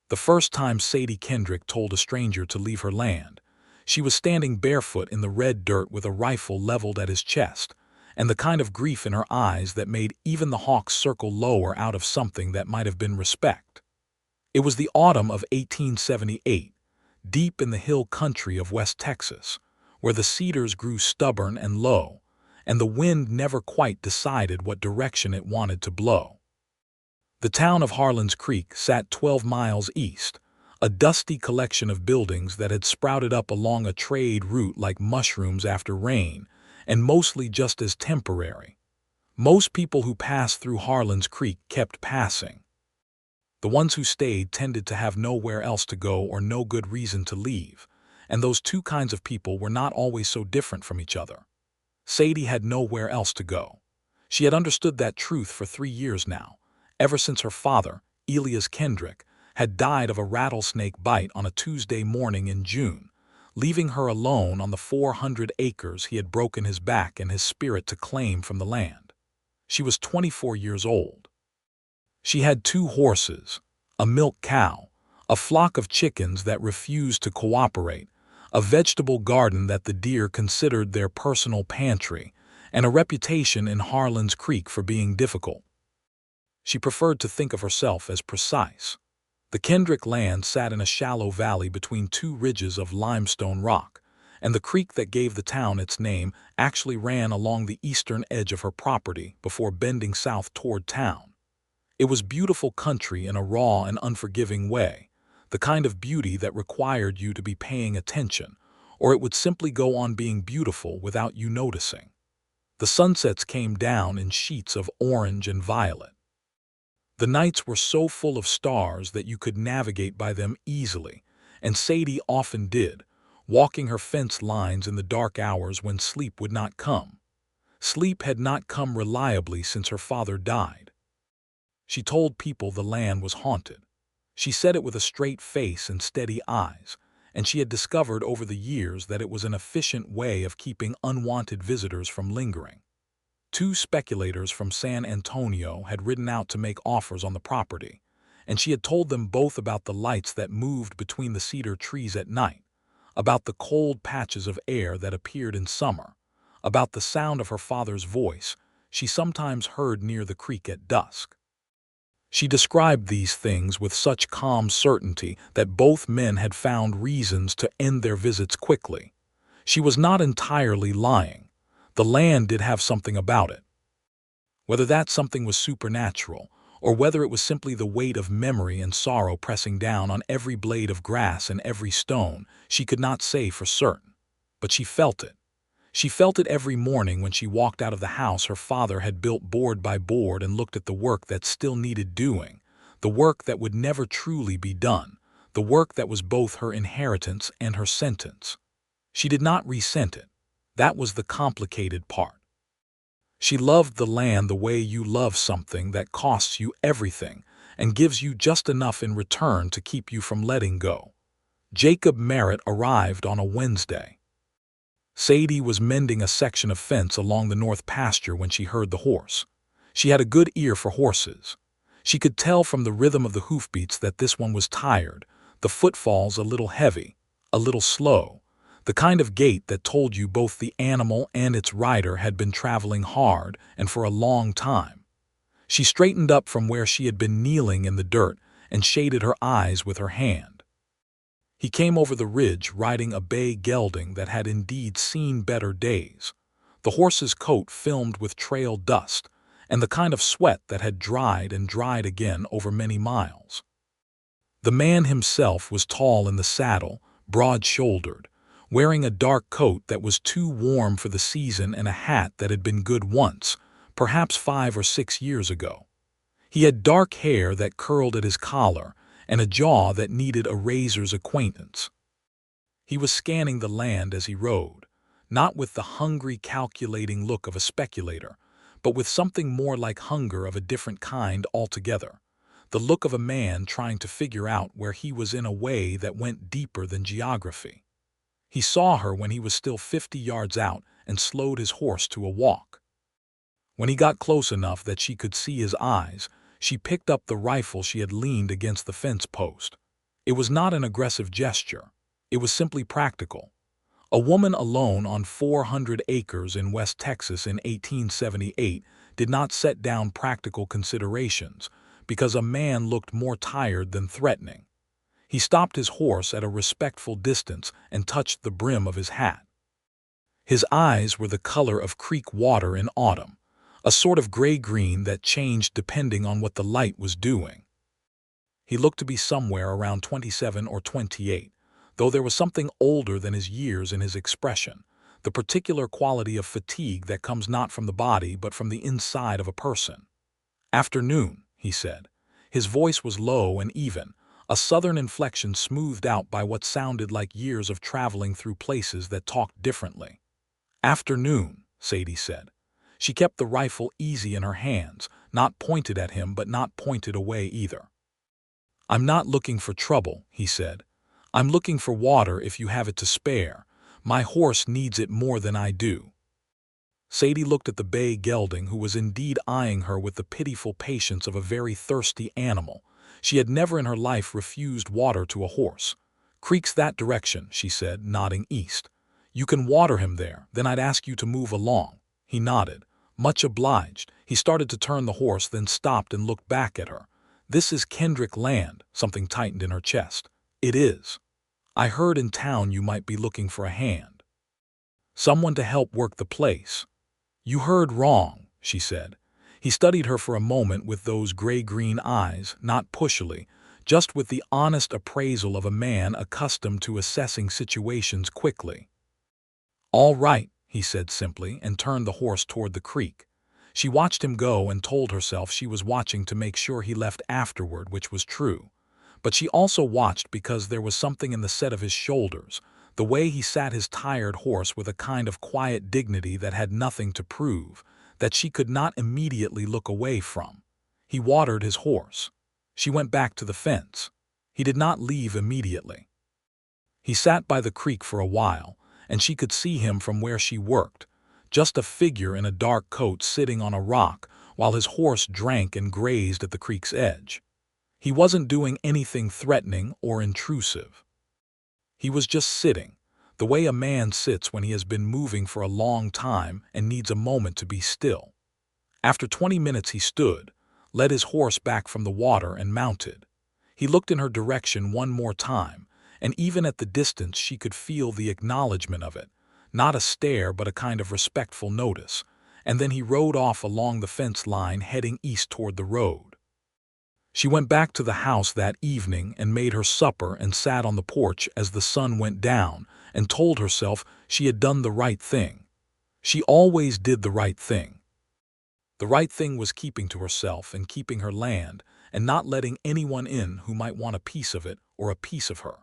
The first time Sadie Kendrick told a stranger to leave her land, she was standing barefoot in the red dirt with a rifle leveled at his chest, and the kind of grief in her eyes that made even the hawks circle lower out of something that might have been respect. It was the autumn of 1878, deep in the hill country of West Texas, where the cedars grew stubborn and low, and the wind never quite decided what direction it wanted to blow. The town of Harlan's Creek sat 12 miles east, a dusty collection of buildings that had sprouted up along a trade route like mushrooms after rain, and mostly just as temporary. Most people who passed through Harlan's Creek kept passing. The ones who stayed tended to have nowhere else to go or no good reason to leave, and those two kinds of people were not always so different from each other. Sadie had nowhere else to go. She had understood that truth for 3 years now, ever since her father, Elias Kendrick, had died of a rattlesnake bite on a Tuesday morning in June, leaving her alone on the 400 acres he had broken his back and his spirit to claim from the land. She was 24 years old. She had 2 horses, a milk cow, a flock of chickens that refused to cooperate, a vegetable garden that the deer considered their personal pantry, and a reputation in Harlan's Creek for being difficult. She preferred to think of herself as precise. The Kendrick land sat in a shallow valley between 2 ridges of limestone rock, and the creek that gave the town its name actually ran along the eastern edge of her property before bending south toward town. It was beautiful country in a raw and unforgiving way, the kind of beauty that required you to be paying attention, or it would simply go on being beautiful without you noticing. The sunsets came down in sheets of orange and violet. The nights were so full of stars that you could navigate by them easily, and Sadie often did, walking her fence lines in the dark hours when sleep would not come. Sleep had not come reliably since her father died. She told people the land was haunted. She said it with a straight face and steady eyes, and she had discovered over the years that it was an efficient way of keeping unwanted visitors from lingering. 2 speculators from San Antonio had ridden out to make offers on the property, and she had told them both about the lights that moved between the cedar trees at night, about the cold patches of air that appeared in summer, about the sound of her father's voice she sometimes heard near the creek at dusk. She described these things with such calm certainty that both men had found reasons to end their visits quickly. She was not entirely lying. The land did have something about it. Whether that something was supernatural, or whether it was simply the weight of memory and sorrow pressing down on every blade of grass and every stone, she could not say for certain. But she felt it. She felt it every morning when she walked out of the house her father had built board by board and looked at the work that still needed doing, the work that would never truly be done, the work that was both her inheritance and her sentence. She did not resent it. That was the complicated part. She loved the land the way you love something that costs you everything and gives you just enough in return to keep you from letting go. Jacob Merritt arrived on a Wednesday. Sadie was mending a section of fence along the north pasture when she heard the horse. She had a good ear for horses. She could tell from the rhythm of the hoofbeats that this one was tired, the footfalls a little heavy, a little slow, the kind of gait that told you both the animal and its rider had been traveling hard and for a long time. She straightened up from where she had been kneeling in the dirt and shaded her eyes with her hand. He came over the ridge riding a bay gelding that had indeed seen better days, the horse's coat filmed with trail dust, and the kind of sweat that had dried and dried again over many miles. The man himself was tall in the saddle, broad-shouldered, wearing a dark coat that was too warm for the season and a hat that had been good once, perhaps 5 or 6 years ago. He had dark hair that curled at his collar, and a jaw that needed a razor's acquaintance. He was scanning the land as he rode, not with the hungry, calculating look of a speculator, but with something more like hunger of a different kind altogether, the look of a man trying to figure out where he was in a way that went deeper than geography. He saw her when he was still 50 yards out and slowed his horse to a walk. When he got close enough that she could see his eyes, she picked up the rifle she had leaned against the fence post. It was not an aggressive gesture. It was simply practical. A woman alone on 400 acres in West Texas in 1878 did not set down practical considerations because a man looked more tired than threatening. He stopped his horse at a respectful distance and touched the brim of his hat. His eyes were the color of creek water in autumn, a sort of gray-green that changed depending on what the light was doing. He looked to be somewhere around 27 or 28, though there was something older than his years in his expression, the particular quality of fatigue that comes not from the body but from the inside of a person. "Afternoon," he said. His voice was low and even, a southern inflection smoothed out by what sounded like years of traveling through places that talked differently. "Afternoon," Sadie said. She kept the rifle easy in her hands, not pointed at him but not pointed away either. "I'm not looking for trouble," he said. "I'm looking for water if you have it to spare. My horse needs it more than I do." Sadie looked at the bay gelding, who was indeed eyeing her with the pitiful patience of a very thirsty animal. She had never in her life refused water to a horse. "Creek's that direction," she said, nodding east. "You can water him there, then I'd ask you to move along." He nodded. "Much obliged." He started to turn the horse, then stopped and looked back at her. "This is Kendrick land." Something tightened in her chest. "It is. I heard in town you might be looking for a hand. Someone to help work the place." "You heard wrong," she said. He studied her for a moment with those gray-green eyes, not pushily, just with the honest appraisal of a man accustomed to assessing situations quickly. "All right," he said simply, and turned the horse toward the creek. She watched him go and told herself she was watching to make sure he left afterward, which was true. But she also watched because there was something in the set of his shoulders, the way he sat his tired horse with a kind of quiet dignity that had nothing to prove, that she could not immediately look away from. He watered his horse. She went back to the fence. He did not leave immediately. He sat by the creek for a while, and she could see him from where she worked, just a figure in a dark coat sitting on a rock while his horse drank and grazed at the creek's edge. He wasn't doing anything threatening or intrusive. He was just sitting, the way a man sits when he has been moving for a long time and needs a moment to be still. After 20 minutes he stood, led his horse back from the water and mounted. He looked in her direction one more time, and even at the distance she could feel the acknowledgement of it, not a stare but a kind of respectful notice, and then he rode off along the fence line heading east toward the road. She went back to the house that evening and made her supper and sat on the porch as the sun went down and told herself she had done the right thing. She always did the right thing. The right thing was keeping to herself and keeping her land and not letting anyone in who might want a piece of it or a piece of her.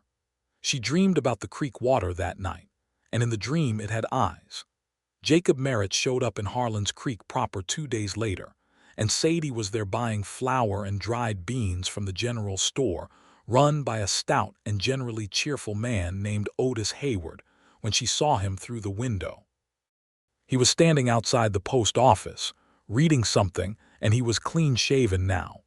She dreamed about the creek water that night, and in the dream it had eyes. Jacob Merritt showed up in Harlan's Creek proper 2 days later, and Sadie was there buying flour and dried beans from the general store, run by a stout and generally cheerful man named Otis Hayward, when she saw him through the window. He was standing outside the post office, reading something, and he was clean-shaven now.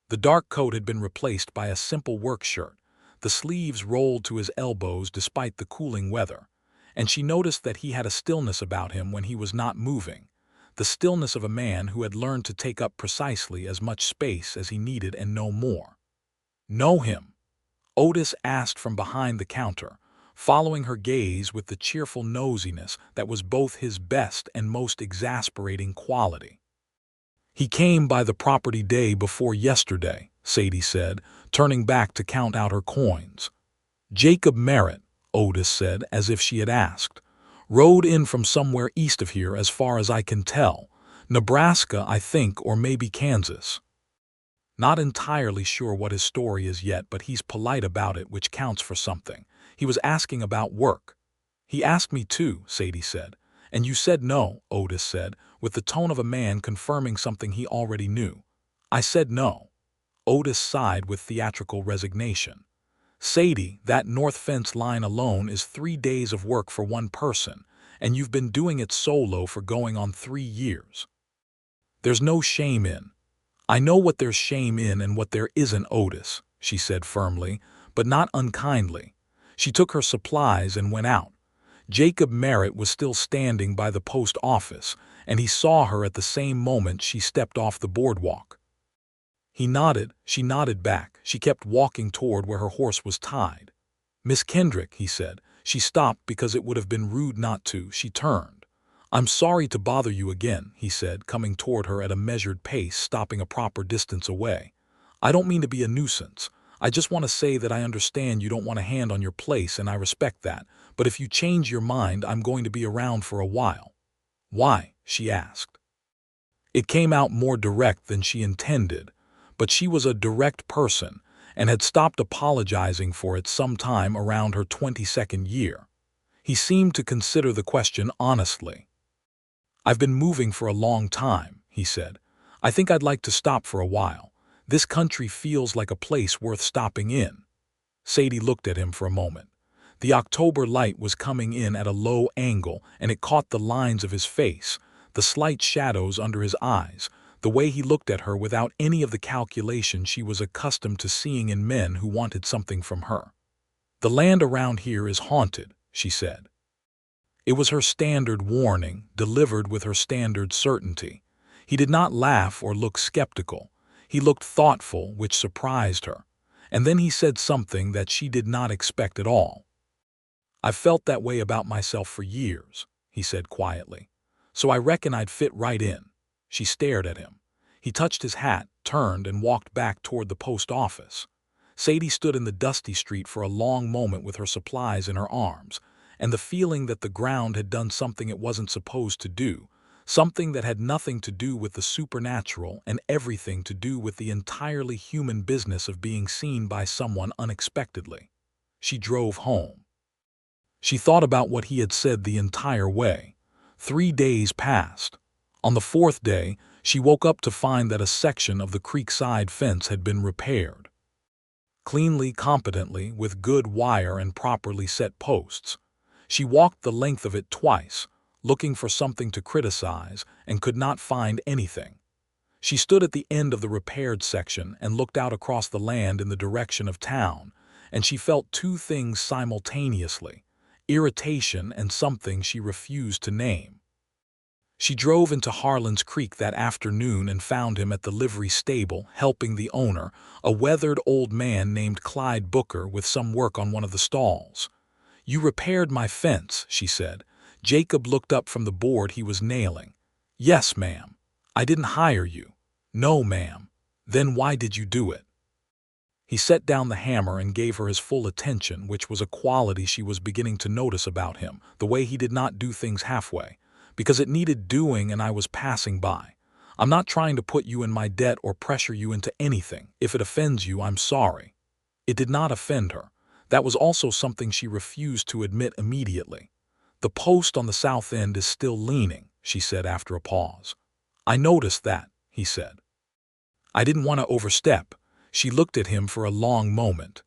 The dark coat had been replaced by a simple work shirt, the sleeves rolled to his elbows despite the cooling weather, and she noticed that he had a stillness about him when he was not moving, the stillness of a man who had learned to take up precisely as much space as he needed and no more. "Know him?" Otis asked from behind the counter, following her gaze with the cheerful nosiness that was both his best and most exasperating quality. "He came by the property day before yesterday," Sadie said, turning back to count out her coins. "Jacob Merritt," Otis said, as if she had asked. "Rode in from somewhere east of here as far as I can tell. Nebraska, I think, or maybe Kansas. Not entirely sure what his story is yet, but he's polite about it, which counts for something. He was asking about work." "He asked me too," Sadie said. "And you said no," Otis said, with the tone of a man confirming something he already knew. "I said no." Otis sighed with theatrical resignation. "Sadie, that north fence line alone is 3 days of work for one person, and you've been doing it solo for going on 3 years. There's no shame in—" "I know what there's shame in and what there isn't, Otis," she said firmly, but not unkindly. She took her supplies and went out. Jacob Merritt was still standing by the post office, and he saw her at the same moment she stepped off the boardwalk. He nodded, she nodded back. She kept walking toward where her horse was tied. "Miss Kendrick," he said. She stopped because it would have been rude not to. She turned. "I'm sorry to bother you again," he said, coming toward her at a measured pace, stopping a proper distance away. "I don't mean to be a nuisance. I just want to say that I understand you don't want a hand on your place, and I respect that. But if you change your mind, I'm going to be around for a while." "Why?" she asked. It came out more direct than she intended, but she was a direct person and had stopped apologizing for it sometime around her 22nd year. He seemed to consider the question honestly. "I've been moving for a long time," he said. "I think I'd like to stop for a while. This country feels like a place worth stopping in." Sadie looked at him for a moment. The October light was coming in at a low angle, and it caught the lines of his face, the slight shadows under his eyes, the way he looked at her without any of the calculation she was accustomed to seeing in men who wanted something from her. "The land around here is haunted," she said. It was her standard warning, delivered with her standard certainty. He did not laugh or look skeptical. He looked thoughtful, which surprised her. And then he said something that she did not expect at all. "I've felt that way about myself for years," he said quietly. "So I reckon I'd fit right in." She stared at him. He touched his hat, turned, and walked back toward the post office. Sadie stood in the dusty street for a long moment with her supplies in her arms, and the feeling that the ground had done something it wasn't supposed to do, something that had nothing to do with the supernatural and everything to do with the entirely human business of being seen by someone unexpectedly. She drove home. She thought about what he had said the entire way. 3 days passed. On the 4th day, she woke up to find that a section of the creekside fence had been repaired. Cleanly, competently, with good wire and properly set posts. She walked the length of it twice, looking for something to criticize, and could not find anything. She stood at the end of the repaired section and looked out across the land in the direction of town, and she felt two things simultaneously: irritation and something she refused to name. She drove into Harlan's Creek that afternoon and found him at the livery stable, helping the owner, a weathered old man named Clyde Booker, with some work on one of the stalls. "You repaired my fence," she said. Jacob looked up from the board he was nailing. "Yes, ma'am." "I didn't hire you." "No, ma'am." "Then why did you do it?" He set down the hammer and gave her his full attention, which was a quality she was beginning to notice about him, the way he did not do things halfway. "Because it needed doing and I was passing by. I'm not trying to put you in my debt or pressure you into anything. If it offends you, I'm sorry." It did not offend her. That was also something she refused to admit immediately. "The post on the south end is still leaning," she said after a pause. "I noticed that," he said. "I didn't want to overstep." She looked at him for a long moment.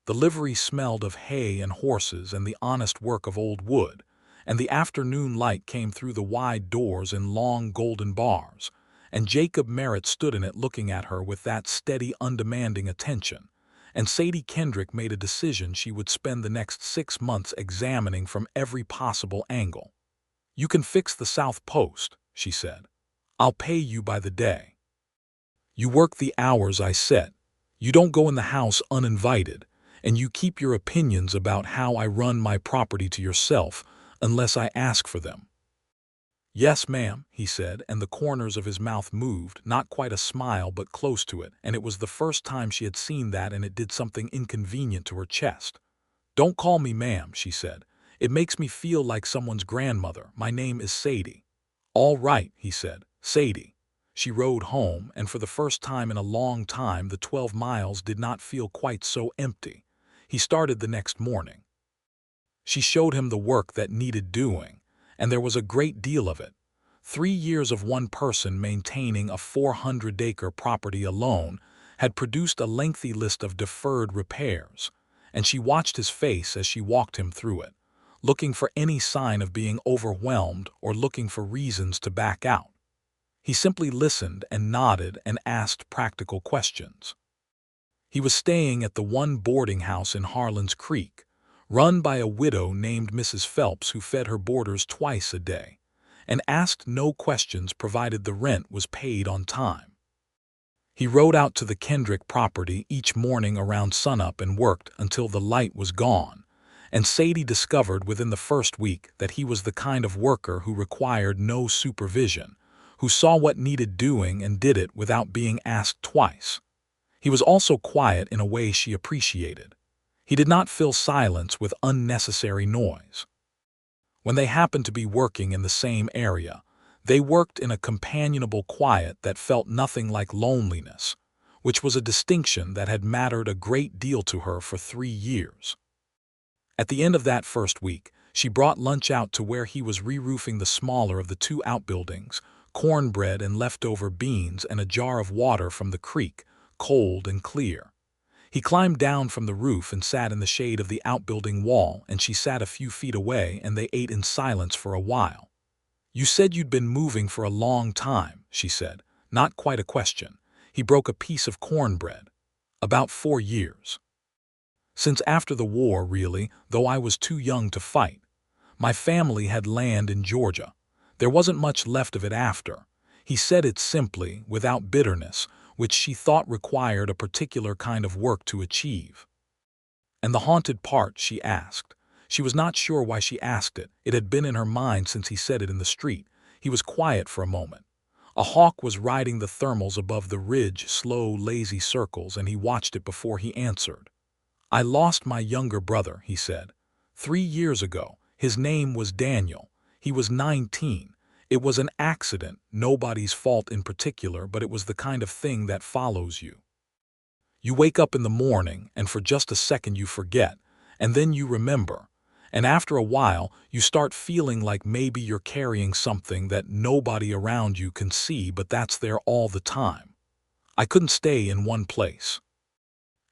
The livery smelled of hay and horses and the honest work of old wood, and the afternoon light came through the wide doors in long golden bars, and Jacob Merritt stood in it looking at her with that steady, undemanding attention, and Sadie Kendrick made a decision she would spend the next 6 months examining from every possible angle. "You can fix the south post," she said. "I'll pay you by the day. You work the hours I set. You don't go in the house uninvited, and you keep your opinions about how I run my property to yourself unless I ask for them." "Yes, ma'am," he said, and the corners of his mouth moved, not quite a smile but close to it, and it was the first time she had seen that, and it did something inconvenient to her chest. "Don't call me ma'am," she said. "It makes me feel like someone's grandmother. My name is Sadie." "All right," he said. "Sadie." She rode home, and for the first time in a long time the 12 miles did not feel quite so empty. He started the next morning. She showed him the work that needed doing, and there was a great deal of it. 3 years of one person maintaining a 400-acre property alone had produced a lengthy list of deferred repairs, and she watched his face as she walked him through it, looking for any sign of being overwhelmed or looking for reasons to back out. He simply listened and nodded and asked practical questions. He was staying at the one boarding house in Harlan's Creek, run by a widow named Mrs. Phelps who fed her boarders twice a day, and asked no questions provided the rent was paid on time. He rode out to the Kendrick property each morning around sunup and worked until the light was gone, and Sadie discovered within the first week that he was the kind of worker who required no supervision, who saw what needed doing and did it without being asked twice. He was also quiet in a way she appreciated. He did not fill silence with unnecessary noise. When they happened to be working in the same area, they worked in a companionable quiet that felt nothing like loneliness, which was a distinction that had mattered a great deal to her for 3 years. At the end of that first week, she brought lunch out to where he was re-roofing the smaller of the 2 outbuildings, cornbread and leftover beans and a jar of water from the creek, cold and clear. He climbed down from the roof and sat in the shade of the outbuilding wall, and she sat a few feet away, and they ate in silence for a while. "You said you'd been moving for a long time," she said, not quite a question. He broke a piece of cornbread. "About 4 years. Since after the war, really, though I was too young to fight. My family had land in Georgia. There wasn't much left of it after." He said it simply, without bitterness, which she thought required a particular kind of work to achieve. "And the haunted part?" she asked. She was not sure why she asked it. It had been in her mind since he said it in the street. He was quiet for a moment. A hawk was riding the thermals above the ridge, slow, lazy circles, and he watched it before he answered. "I lost my younger brother," he said. 3 years ago. His name was Daniel. He was 19. It was an accident, nobody's fault in particular, but it was the kind of thing that follows you. You wake up in the morning, and for just a second you forget, and then you remember. And after a while, you start feeling like maybe you're carrying something that nobody around you can see, but that's there all the time. I couldn't stay in one place.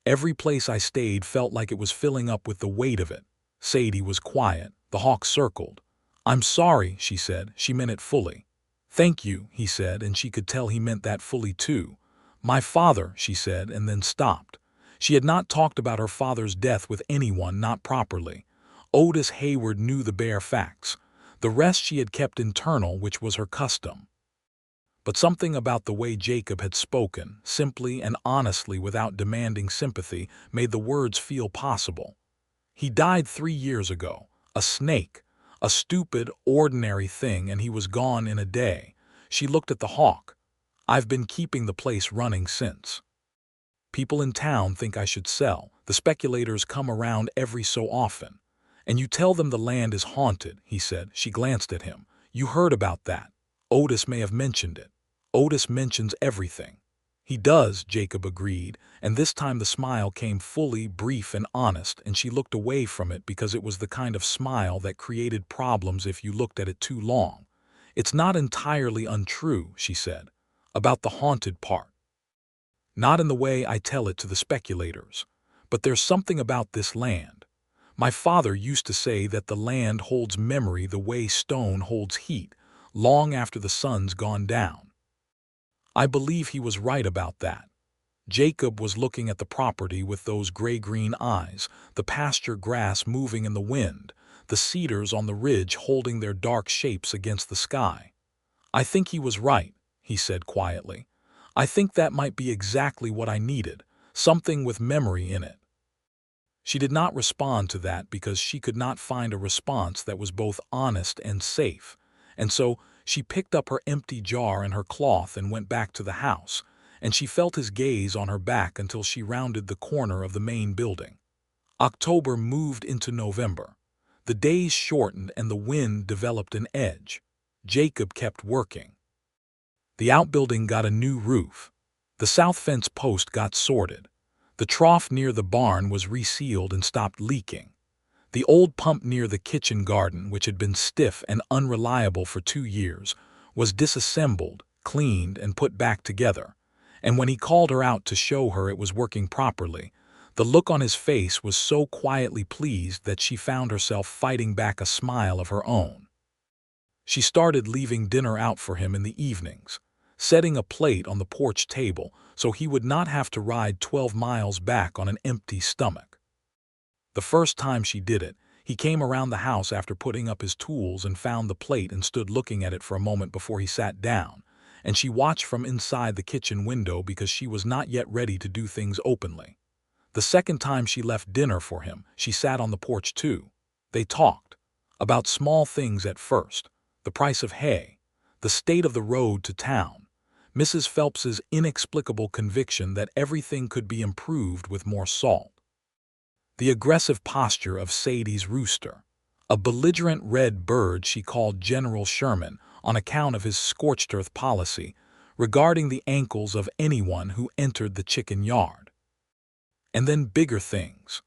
Every place I stayed felt like it was filling up with the weight of it." Sadie was quiet. The hawk circled. "I'm sorry," she said. She meant it fully. "Thank you," he said, and she could tell he meant that fully too. "My father," she said, and then stopped. She had not talked about her father's death with anyone, not properly. Otis Hayward knew the bare facts. The rest she had kept internal, which was her custom. But something about the way Jacob had spoken, simply and honestly without demanding sympathy, made the words feel possible. "He died 3 years ago. A snake. A stupid, ordinary thing, and he was gone in a day." She looked at the hawk. "I've been keeping the place running since. People in town think I should sell. The speculators come around every so often. And you tell them the land is haunted," he said. She glanced at him. "You heard about that. Otis may have mentioned it." "Otis mentions everything." "He does," Jacob agreed, and this time the smile came fully, brief and honest, and she looked away from it because it was the kind of smile that created problems if you looked at it too long. "It's not entirely untrue," she said, "about the haunted part. Not in the way I tell it to the speculators. But there's something about this land. My father used to say that the land holds memory the way stone holds heat, long after the sun's gone down. I believe he was right about that." Jacob was looking at the property with those gray-green eyes, the pasture grass moving in the wind, the cedars on the ridge holding their dark shapes against the sky. "I think he was right," he said quietly. "I think that might be exactly what I needed, something with memory in it." She did not respond to that because she could not find a response that was both honest and safe, and so she picked up her empty jar and her cloth and went back to the house, and she felt his gaze on her back until she rounded the corner of the main building. October moved into November. The days shortened and the wind developed an edge. Jacob kept working. The outbuilding got a new roof. The south fence post got sorted. The trough near the barn was resealed and stopped leaking. The old pump near the kitchen garden, which had been stiff and unreliable for 2 years, was disassembled, cleaned, and put back together. And when he called her out to show her it was working properly, the look on his face was so quietly pleased that she found herself fighting back a smile of her own. She started leaving dinner out for him in the evenings, setting a plate on the porch table so he would not have to ride 12 miles back on an empty stomach. The first time she did it, he came around the house after putting up his tools and found the plate and stood looking at it for a moment before he sat down, and she watched from inside the kitchen window because she was not yet ready to do things openly. The second time she left dinner for him, she sat on the porch too. They talked about small things at first, the price of hay, the state of the road to town, Mrs. Phelps's inexplicable conviction that everything could be improved with more salt, the aggressive posture of Sadie's rooster, a belligerent red bird she called General Sherman on account of his scorched earth policy regarding the ankles of anyone who entered the chicken yard. And then bigger things.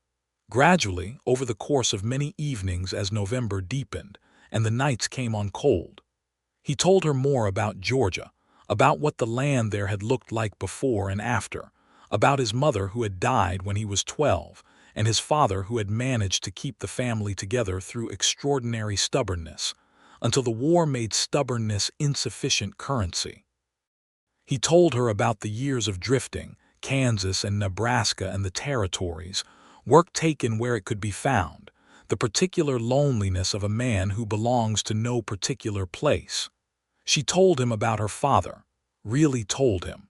Gradually, over the course of many evenings as November deepened and the nights came on cold, he told her more about Georgia, about what the land there had looked like before and after, about his mother who had died when he was 12, and his father who had managed to keep the family together through extraordinary stubbornness, until the war made stubbornness insufficient currency. He told her about the years of drifting, Kansas and Nebraska and the territories, work taken where it could be found, the particular loneliness of a man who belongs to no particular place. She told him about her father, really told him.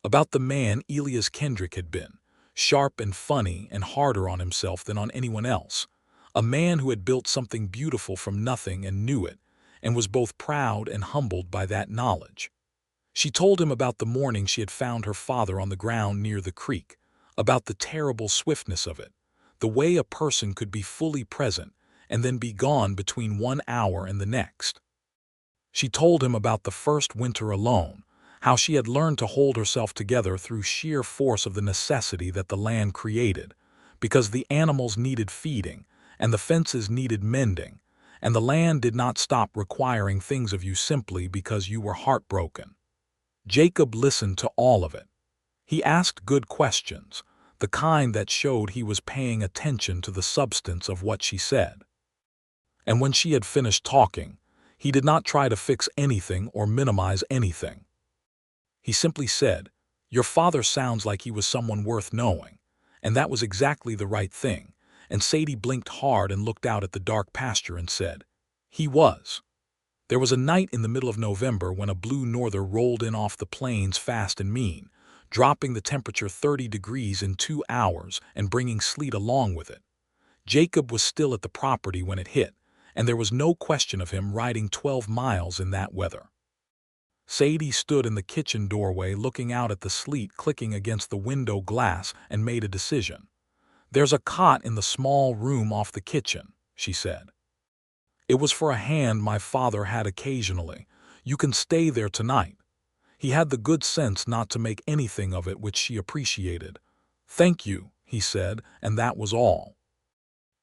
About the man Elias Kendrick had been, sharp and funny and harder on himself than on anyone else, a man who had built something beautiful from nothing and knew it, and was both proud and humbled by that knowledge. She told him about the morning she had found her father on the ground near the creek, about the terrible swiftness of it, the way a person could be fully present and then be gone between 1 hour and the next. She told him about the first winter alone, how she had learned to hold herself together through sheer force of the necessity that the land created, because the animals needed feeding, and the fences needed mending, and the land did not stop requiring things of you simply because you were heartbroken. Jacob listened to all of it. He asked good questions, the kind that showed he was paying attention to the substance of what she said. And when she had finished talking, he did not try to fix anything or minimize anything. He simply said, "Your father sounds like he was someone worth knowing," and that was exactly the right thing, and Sadie blinked hard and looked out at the dark pasture and said, "He was." There was a night in the middle of November when a blue norther rolled in off the plains fast and mean, dropping the temperature 30 degrees in 2 hours and bringing sleet along with it. Jacob was still at the property when it hit, and there was no question of him riding 12 miles in that weather. Sadie stood in the kitchen doorway looking out at the sleet clicking against the window glass and made a decision. "There's a cot in the small room off the kitchen," she said. "It was for a hand my father had occasionally. You can stay there tonight." He had the good sense not to make anything of it, which she appreciated. "Thank you," he said, and that was all.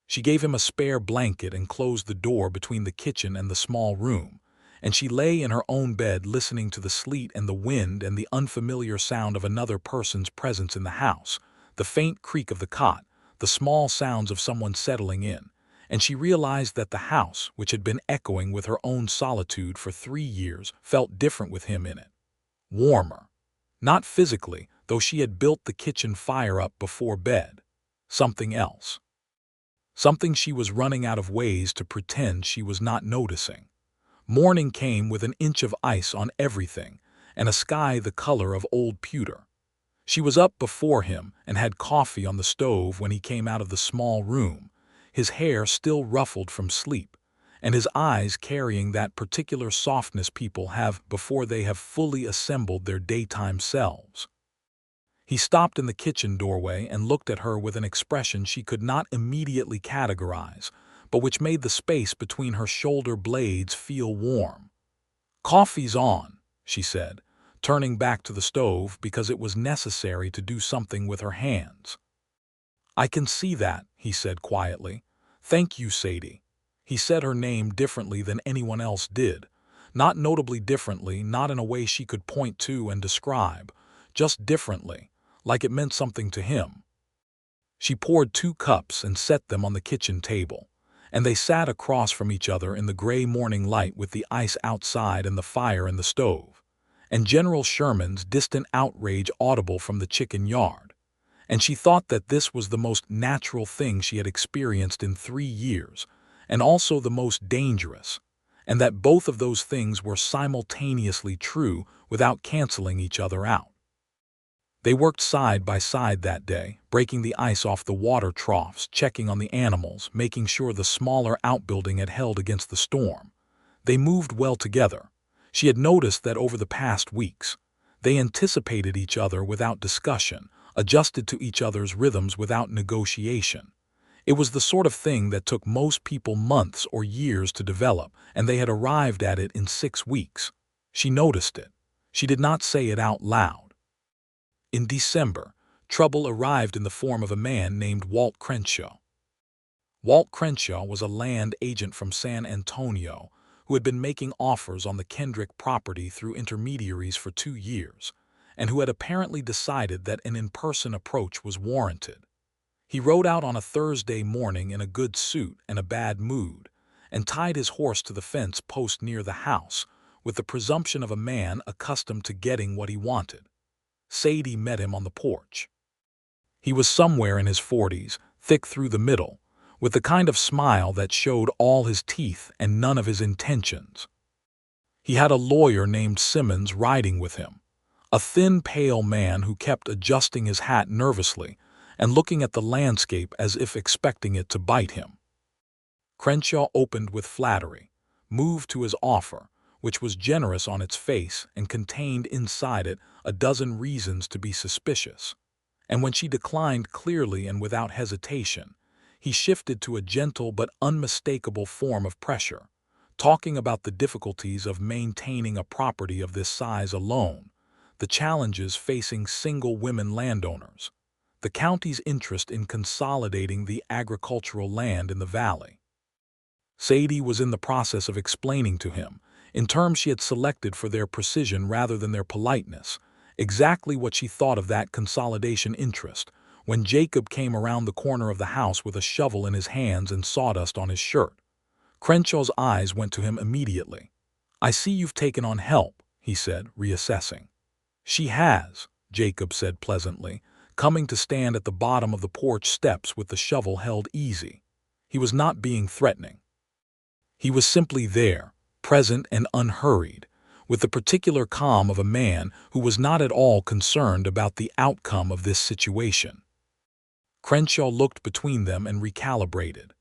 She gave him a spare blanket and closed the door between the kitchen and the small room, and she lay in her own bed listening to the sleet and the wind and the unfamiliar sound of another person's presence in the house, the faint creak of the cot, the small sounds of someone settling in, and she realized that the house, which had been echoing with her own solitude for 3 years, felt different with him in it. Warmer. Not physically, though she had built the kitchen fire up before bed. Something else. Something she was running out of ways to pretend she was not noticing. Morning came with an inch of ice on everything, and a sky the color of old pewter. She was up before him and had coffee on the stove when he came out of the small room, his hair still ruffled from sleep, and his eyes carrying that particular softness people have before they have fully assembled their daytime selves. He stopped in the kitchen doorway and looked at her with an expression she could not immediately categorize, but which made the space between her shoulder blades feel warm. "Coffee's on," she said, turning back to the stove because it was necessary to do something with her hands. "I can see that," he said quietly. "Thank you, Sadie." He said her name differently than anyone else did, not notably differently, not in a way she could point to and describe, just differently, like it meant something to him. She poured 2 cups and set them on the kitchen table, and they sat across from each other in the gray morning light with the ice outside and the fire in the stove, and General Sherman's distant outrage audible from the chicken yard, and she thought that this was the most natural thing she had experienced in 3 years, and also the most dangerous, and that both of those things were simultaneously true without canceling each other out. They worked side by side that day, breaking the ice off the water troughs, checking on the animals, making sure the smaller outbuilding had held against the storm. They moved well together. She had noticed that over the past weeks, they anticipated each other without discussion, adjusted to each other's rhythms without negotiation. It was the sort of thing that took most people months or years to develop, and they had arrived at it in 6 weeks. She noticed it. She did not say it out loud. In December, trouble arrived in the form of a man named Walt Crenshaw. Walt Crenshaw was a land agent from San Antonio who had been making offers on the Kendrick property through intermediaries for 2 years, and who had apparently decided that an in-person approach was warranted. He rode out on a Thursday morning in a good suit and a bad mood, and tied his horse to the fence post near the house, with the presumption of a man accustomed to getting what he wanted. Sadie met him on the porch. He was somewhere in his 40s, thick through the middle, with the kind of smile that showed all his teeth and none of his intentions. He had a lawyer named Simmons riding with him, a thin, pale man who kept adjusting his hat nervously and looking at the landscape as if expecting it to bite him. Crenshaw opened with flattery, moved to his offer, which was generous on its face and contained inside it a dozen reasons to be suspicious. And when she declined clearly and without hesitation, he shifted to a gentle but unmistakable form of pressure, talking about the difficulties of maintaining a property of this size alone, the challenges facing single women landowners, the county's interest in consolidating the agricultural land in the valley. Sadie was in the process of explaining to him, in terms she had selected for their precision rather than their politeness, exactly what she thought of that consolidation interest, when Jacob came around the corner of the house with a shovel in his hands and sawdust on his shirt. Crenshaw's eyes went to him immediately. "I see you've taken on help," he said, reassessing. "She has," Jacob said pleasantly, coming to stand at the bottom of the porch steps with the shovel held easy. He was not being threatening. He was simply there, present and unhurried, with the particular calm of a man who was not at all concerned about the outcome of this situation. Crenshaw looked between them and recalibrated.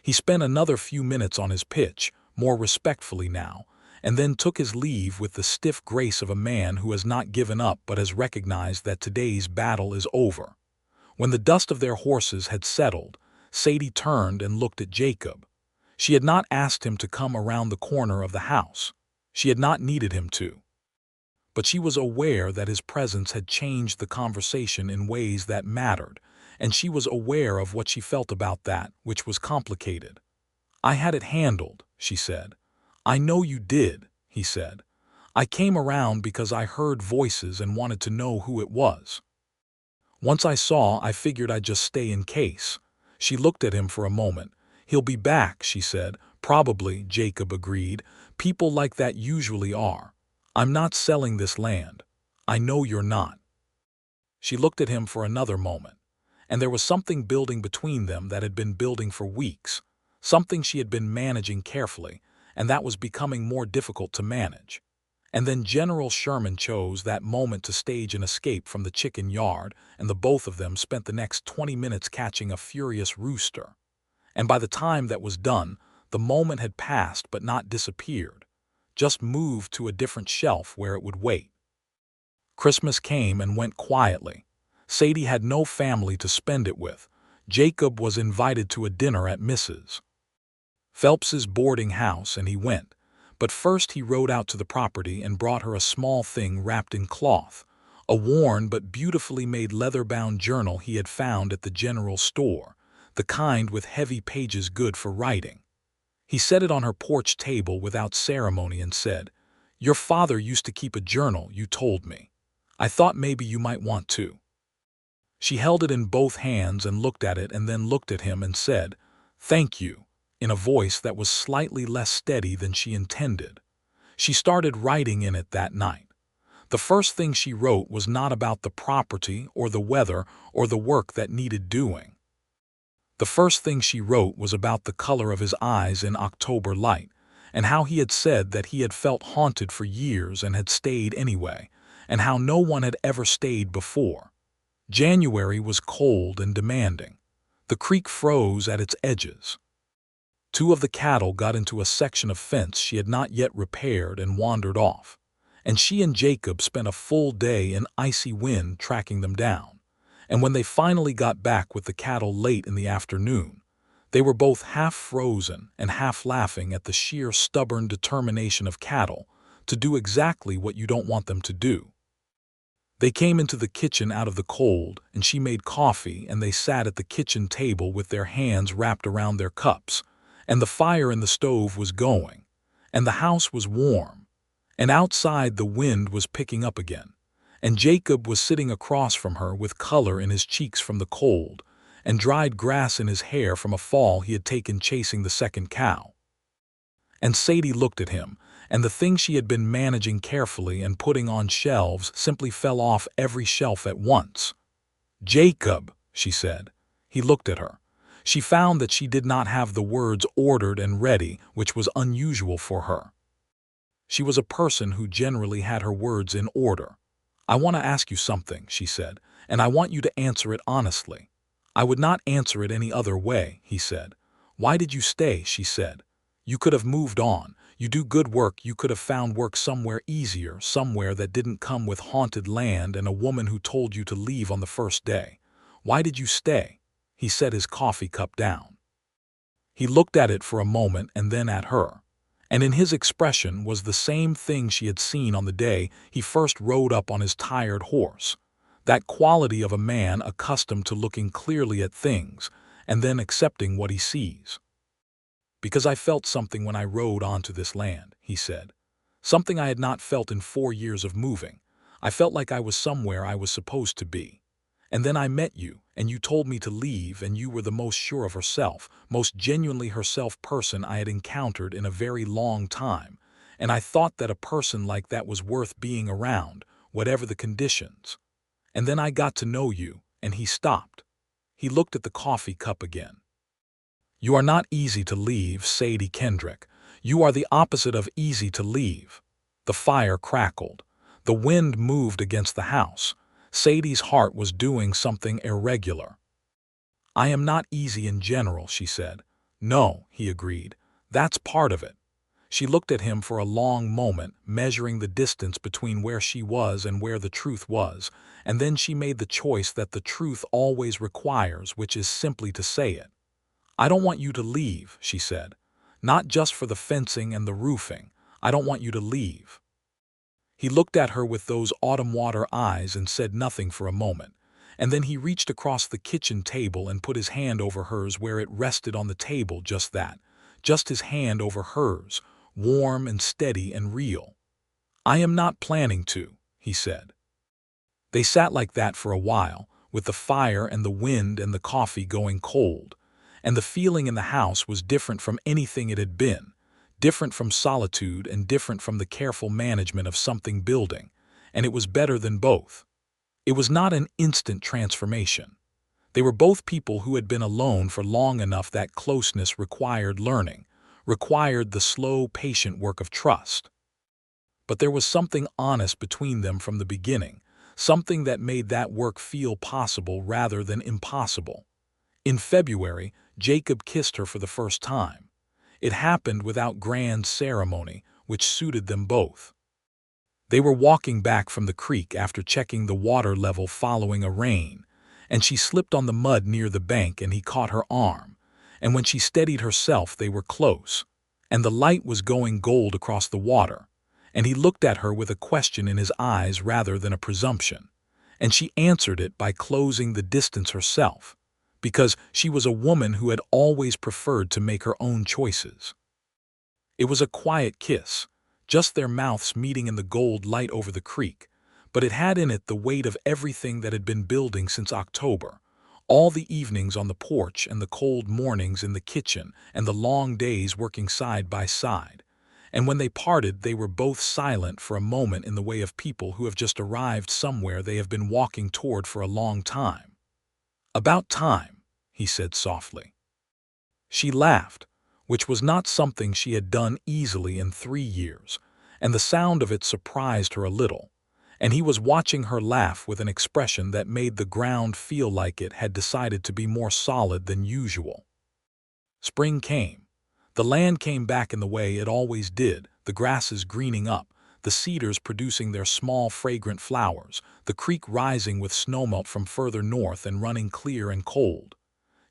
He spent another few minutes on his pitch, more respectfully now, and then took his leave with the stiff grace of a man who has not given up but has recognized that today's battle is over. When the dust of their horses had settled, Sadie turned and looked at Jacob. She had not asked him to come around the corner of the house. She had not needed him to. But she was aware that his presence had changed the conversation in ways that mattered, and she was aware of what she felt about that, which was complicated. "I had it handled," she said. "I know you did," he said. "I came around because I heard voices and wanted to know who it was. Once I figured I'd just stay in case." She looked at him for a moment. "He'll be back," she said. "Probably," Jacob agreed. "People like that usually are. I'm not selling this land. I know you're not." She looked at him for another moment, and there was something building between them that had been building for weeks, something she had been managing carefully, and that was becoming more difficult to manage. And then General Sherman chose that moment to stage an escape from the chicken yard, and the both of them spent the next 20 minutes catching a furious rooster. And by the time that was done, the moment had passed but not disappeared, just moved to a different shelf where it would wait. Christmas came and went quietly. Sadie had no family to spend it with. Jacob was invited to a dinner at Mrs. Phelps's boarding house, and he went. But first he rode out to the property and brought her a small thing wrapped in cloth, a worn but beautifully made leather-bound journal he had found at the general store, the kind with heavy pages good for writing. He set it on her porch table without ceremony and said, "Your father used to keep a journal, you told me. I thought maybe you might want to." She held it in both hands and looked at it and then looked at him and said, "Thank you," in a voice that was slightly less steady than she intended. She started writing in it that night. The first thing she wrote was not about the property or the weather or the work that needed doing. The first thing she wrote was about the color of his eyes in October light, and how he had said that he had felt haunted for years and had stayed anyway, and how no one had ever stayed before. January was cold and demanding. The creek froze at its edges. Two of the cattle got into a section of fence she had not yet repaired and wandered off, and she and Jacob spent a full day in icy wind tracking them down. And when they finally got back with the cattle late in the afternoon, they were both half frozen and half laughing at the sheer stubborn determination of cattle to do exactly what you don't want them to do. They came into the kitchen out of the cold, and she made coffee, and they sat at the kitchen table with their hands wrapped around their cups, and the fire in the stove was going, and the house was warm, and outside the wind was picking up again, and Jacob was sitting across from her with color in his cheeks from the cold, and dried grass in his hair from a fall he had taken chasing the second cow. And Sadie looked at him, and the thing she had been managing carefully and putting on shelves simply fell off every shelf at once. "Jacob," she said. He looked at her. She found that she did not have the words ordered and ready, which was unusual for her. She was a person who generally had her words in order. "I want to ask you something," she said, "and I want you to answer it honestly." "I would not answer it any other way," he said. "Why did you stay?" she said. "You could have moved on. You do good work. You could have found work somewhere easier, somewhere that didn't come with haunted land and a woman who told you to leave on the first day. Why did you stay?" He set his coffee cup down. He looked at it for a moment and then at her, and in his expression was the same thing she had seen on the day he first rode up on his tired horse, that quality of a man accustomed to looking clearly at things and then accepting what he sees. "Because I felt something when I rode onto this land," he said. "Something I had not felt in 4 years of moving. I felt like I was somewhere I was supposed to be. And then I met you, and you told me to leave, and you were the most sure of herself, most genuinely herself person I had encountered in a very long time, and I thought that a person like that was worth being around, whatever the conditions. And then I got to know you," and he stopped. He looked at the coffee cup again. "You are not easy to leave, Sadie Kendrick. You are the opposite of easy to leave." The fire crackled. The wind moved against the house. Sadie's heart was doing something irregular. "I am not easy in general," she said. "No," he agreed. "That's part of it." She looked at him for a long moment, measuring the distance between where she was and where the truth was, and then she made the choice that the truth always requires, which is simply to say it. "I don't want you to leave," she said. "Not just for the fencing and the roofing. I don't want you to leave." He looked at her with those autumn water eyes and said nothing for a moment, and then he reached across the kitchen table and put his hand over hers where it rested on the table, just that, just his hand over hers, warm and steady and real. "I am not planning to," he said. They sat like that for a while, with the fire and the wind and the coffee going cold, and the feeling in the house was different from anything it had been, different from solitude and different from the careful management of something building, and it was better than both. It was not an instant transformation. They were both people who had been alone for long enough that closeness required learning, required the slow, patient work of trust. But there was something honest between them from the beginning, something that made that work feel possible rather than impossible. In February, Jacob kissed her for the first time. It happened without grand ceremony, which suited them both. They were walking back from the creek after checking the water level following a rain, and she slipped on the mud near the bank and he caught her arm, and when she steadied herself they were close, and the light was going gold across the water, and he looked at her with a question in his eyes rather than a presumption, and she answered it by closing the distance herself, because she was a woman who had always preferred to make her own choices. It was a quiet kiss, just their mouths meeting in the gold light over the creek, but it had in it the weight of everything that had been building since October, all the evenings on the porch and the cold mornings in the kitchen and the long days working side by side, and when they parted they were both silent for a moment in the way of people who have just arrived somewhere they have been walking toward for a long time. "About time," he said softly. She laughed, which was not something she had done easily in 3 years, and the sound of it surprised her a little, and he was watching her laugh with an expression that made the ground feel like it had decided to be more solid than usual. Spring came. The land came back in the way it always did, the grasses greening up, the cedars producing their small fragrant flowers, the creek rising with snowmelt from further north and running clear and cold.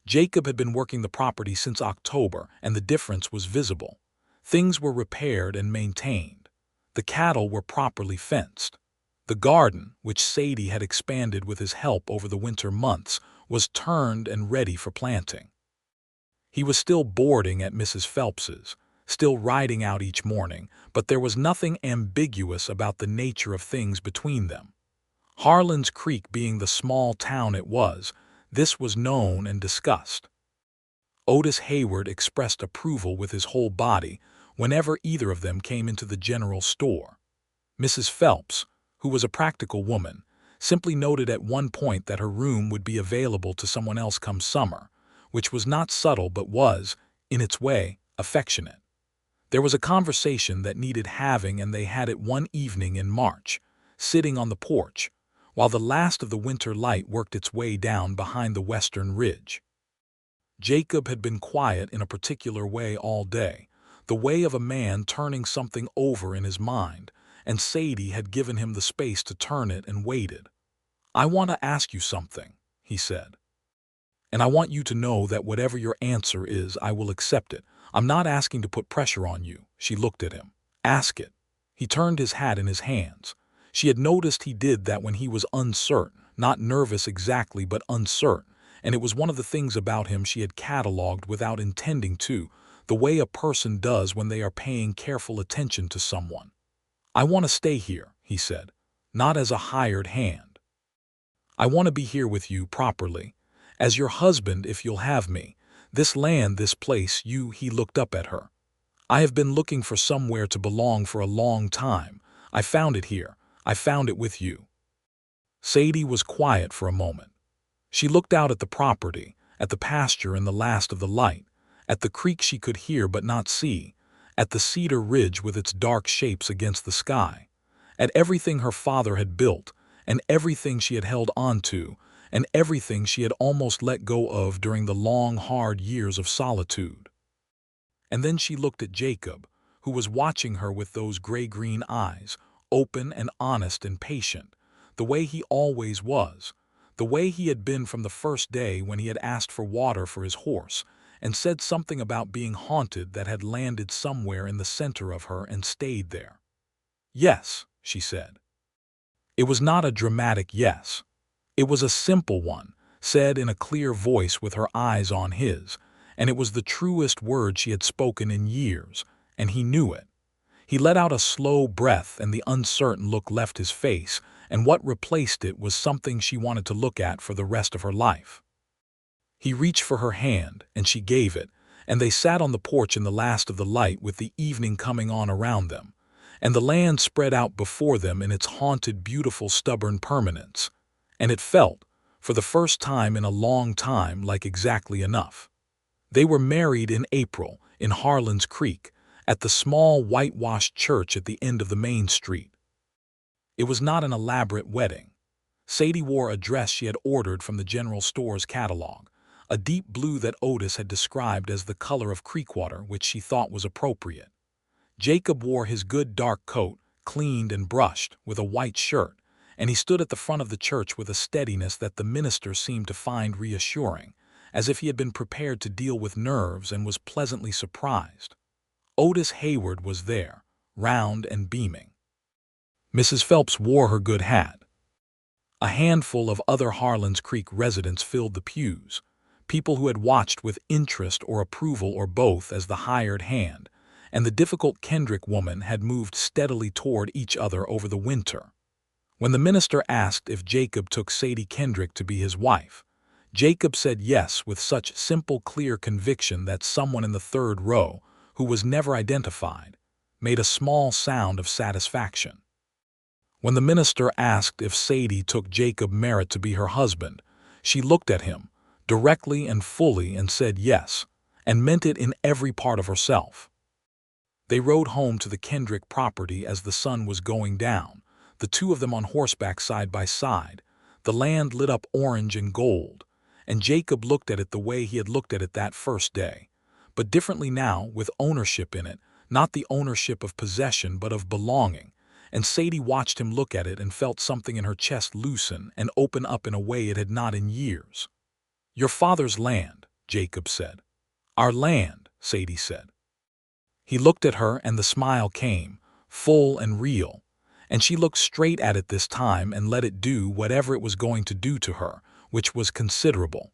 Jacob had been working the property since October, and the difference was visible. Things were repaired and maintained. The cattle were properly fenced. The garden, which Sadie had expanded with his help over the winter months, was turned and ready for planting. He was still boarding at Mrs. Phelps's, still riding out each morning, but there was nothing ambiguous about the nature of things between them. Harlan's Creek being the small town it was, this was known and discussed. Otis Hayward expressed approval with his whole body whenever either of them came into the general store. Mrs. Phelps, who was a practical woman, simply noted at one point that her room would be available to someone else come summer, which was not subtle but was, in its way, affectionate. There was a conversation that needed having, and they had it one evening in March, sitting on the porch, while the last of the winter light worked its way down behind the western ridge. Jacob had been quiet in a particular way all day, the way of a man turning something over in his mind, and Sadie had given him the space to turn it and waited. "I want to ask you something," he said. "And I want you to know that whatever your answer is, I will accept it. I'm not asking to put pressure on you." She looked at him. "Ask it." He turned his hat in his hands. She had noticed he did that when he was uncertain, not nervous exactly, but uncertain, and it was one of the things about him she had catalogued without intending to, the way a person does when they are paying careful attention to someone. "I want to stay here," he said, "not as a hired hand. I want to be here with you properly, as your husband if you'll have me. This land, this place, he looked up at her. "I have been looking for somewhere to belong for a long time. I found it here. I found it with you." Sadie was quiet for a moment. She looked out at the property, at the pasture in the last of the light, at the creek she could hear but not see, at the cedar ridge with its dark shapes against the sky, at everything her father had built, and everything she had held on to, and everything she had almost let go of during the long, hard years of solitude. And then she looked at Jacob, who was watching her with those gray-green eyes, open and honest and patient, the way he always was, the way he had been from the first day when he had asked for water for his horse, and said something about being haunted that had landed somewhere in the center of her and stayed there. "Yes," she said. It was not a dramatic yes. It was a simple one, said in a clear voice with her eyes on his, and it was the truest word she had spoken in years, and he knew it. He let out a slow breath, and the uncertain look left his face, and what replaced it was something she wanted to look at for the rest of her life. He reached for her hand, and she gave it, and they sat on the porch in the last of the light with the evening coming on around them, and the land spread out before them in its haunted, beautiful, stubborn permanence. And it felt, for the first time in a long time, like exactly enough. They were married in April, in Harlan's Creek, at the small whitewashed church at the end of the main street. It was not an elaborate wedding. Sadie wore a dress she had ordered from the general store's catalog, a deep blue that Otis had described as the color of creek water, which she thought was appropriate. Jacob wore his good dark coat, cleaned and brushed, with a white shirt, and he stood at the front of the church with a steadiness that the minister seemed to find reassuring, as if he had been prepared to deal with nerves and was pleasantly surprised. Otis Hayward was there, round and beaming. Mrs. Phelps wore her good hat. A handful of other Harlan's Creek residents filled the pews, people who had watched with interest or approval or both as the hired hand, and the difficult Kendrick woman had moved steadily toward each other over the winter. When the minister asked if Jacob took Sadie Kendrick to be his wife, Jacob said yes with such simple, clear conviction that someone in the third row, who was never identified, made a small sound of satisfaction. When the minister asked if Sadie took Jacob Merritt to be her husband, she looked at him, directly and fully, and said yes, and meant it in every part of herself. They rode home to the Kendrick property as the sun was going down, the two of them on horseback side by side, the land lit up orange and gold, and Jacob looked at it the way he had looked at it that first day, but differently now, with ownership in it, not the ownership of possession but of belonging, and Sadie watched him look at it and felt something in her chest loosen and open up in a way it had not in years. "Your father's land," Jacob said. "Our land," Sadie said. He looked at her and the smile came, full and real, and she looked straight at it this time and let it do whatever it was going to do to her, which was considerable.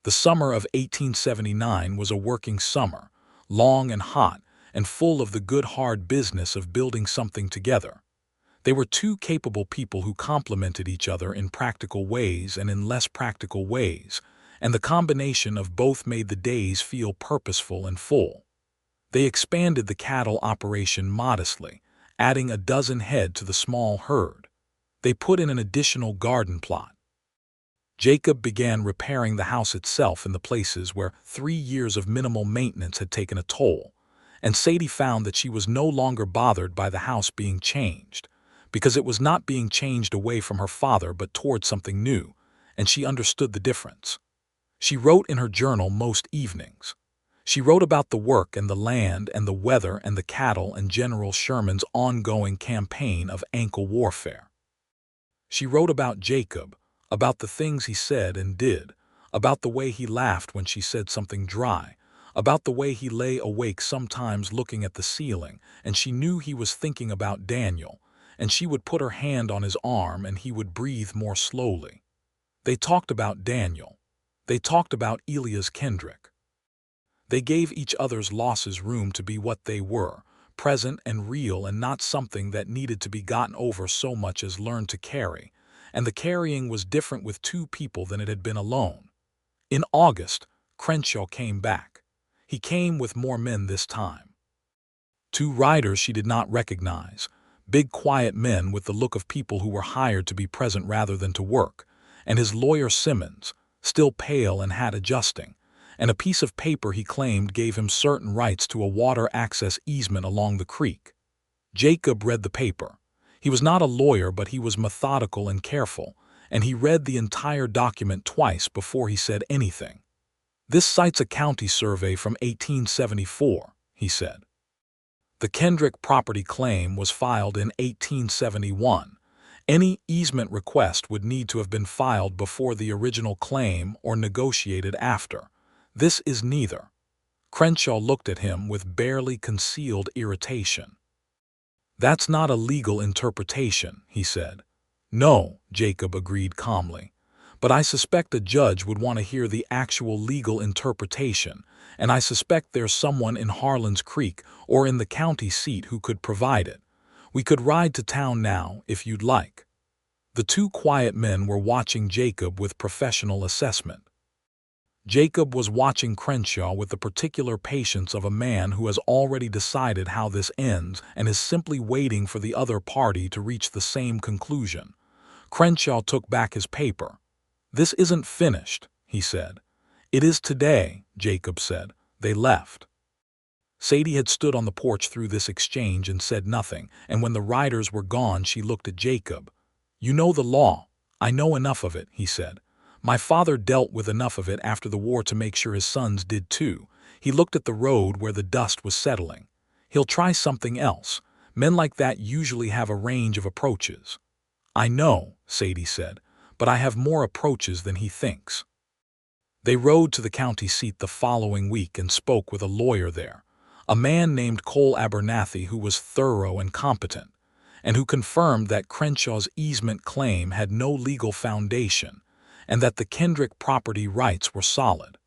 The summer of 1879 was a working summer, long and hot, and full of the good hard business of building something together. They were two capable people who complemented each other in practical ways and in less practical ways, and the combination of both made the days feel purposeful and full. They expanded the cattle operation modestly, adding a dozen head to the small herd. They put in an additional garden plot. Jacob began repairing the house itself in the places where 3 years of minimal maintenance had taken a toll, and Sadie found that she was no longer bothered by the house being changed, because it was not being changed away from her father but toward something new, and she understood the difference. She wrote in her journal most evenings. She wrote about the work and the land and the weather and the cattle and General Sherman's ongoing campaign of ankle warfare. She wrote about Jacob, about the things he said and did, about the way he laughed when she said something dry, about the way he lay awake sometimes looking at the ceiling, and she knew he was thinking about Daniel, and she would put her hand on his arm and he would breathe more slowly. They talked about Daniel. They talked about Elias Kendrick. They gave each other's losses room to be what they were, present and real, and not something that needed to be gotten over so much as learned to carry, and the carrying was different with two people than it had been alone. In August, Crenshaw came back. He came with more men this time. 2 riders she did not recognize, big quiet men with the look of people who were hired to be present rather than to work, and his lawyer Simmons, still pale and hat adjusting, and a piece of paper he claimed gave him certain rights to a water access easement along the creek. Jacob read the paper. He was not a lawyer, but he was methodical and careful, and he read the entire document twice before he said anything. "This cites a county survey from 1874, he said. "The Kendrick property claim was filed in 1871. Any easement request would need to have been filed before the original claim or negotiated after. This is neither." Crenshaw looked at him with barely concealed irritation. "That's not a legal interpretation," he said. "No," Jacob agreed calmly. "But I suspect a judge would want to hear the actual legal interpretation, and I suspect there's someone in Harlan's Creek or in the county seat who could provide it. We could ride to town now, if you'd like." The 2 quiet men were watching Jacob with professional assessment. Jacob was watching Crenshaw with the particular patience of a man who has already decided how this ends and is simply waiting for the other party to reach the same conclusion. Crenshaw took back his paper. "This isn't finished," he said. "It is today," Jacob said. They left. Sadie had stood on the porch through this exchange and said nothing, and when the riders were gone she looked at Jacob. "You know the law." "I know enough of it," he said. "My father dealt with enough of it after the war to make sure his sons did too." He looked at the road where the dust was settling. "He'll try something else. Men like that usually have a range of approaches." "I know," Sadie said, "but I have more approaches than he thinks." They rode to the county seat the following week and spoke with a lawyer there, a man named Cole Abernathy, who was thorough and competent, and who confirmed that Crenshaw's easement claim had no legal foundation, and that the Kendrick property rights were solid.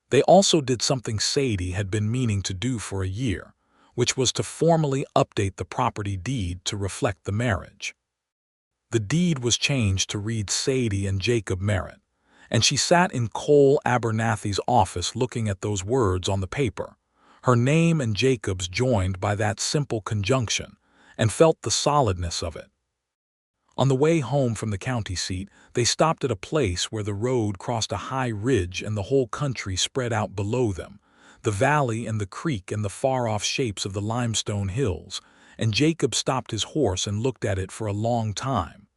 They also did something Sadie had been meaning to do for a year, which was to formally update the property deed to reflect the marriage. The deed was changed to read Sadie and Jacob Merritt, and she sat in Cole Abernathy's office looking at those words on the paper, Her name and Jacob's joined by that simple conjunction, and felt the solidness of it. On the way home from the county seat, they stopped at a place where the road crossed a high ridge and the whole country spread out below them, the valley and the creek and the far-off shapes of the limestone hills, and Jacob stopped his horse and looked at it for a long time.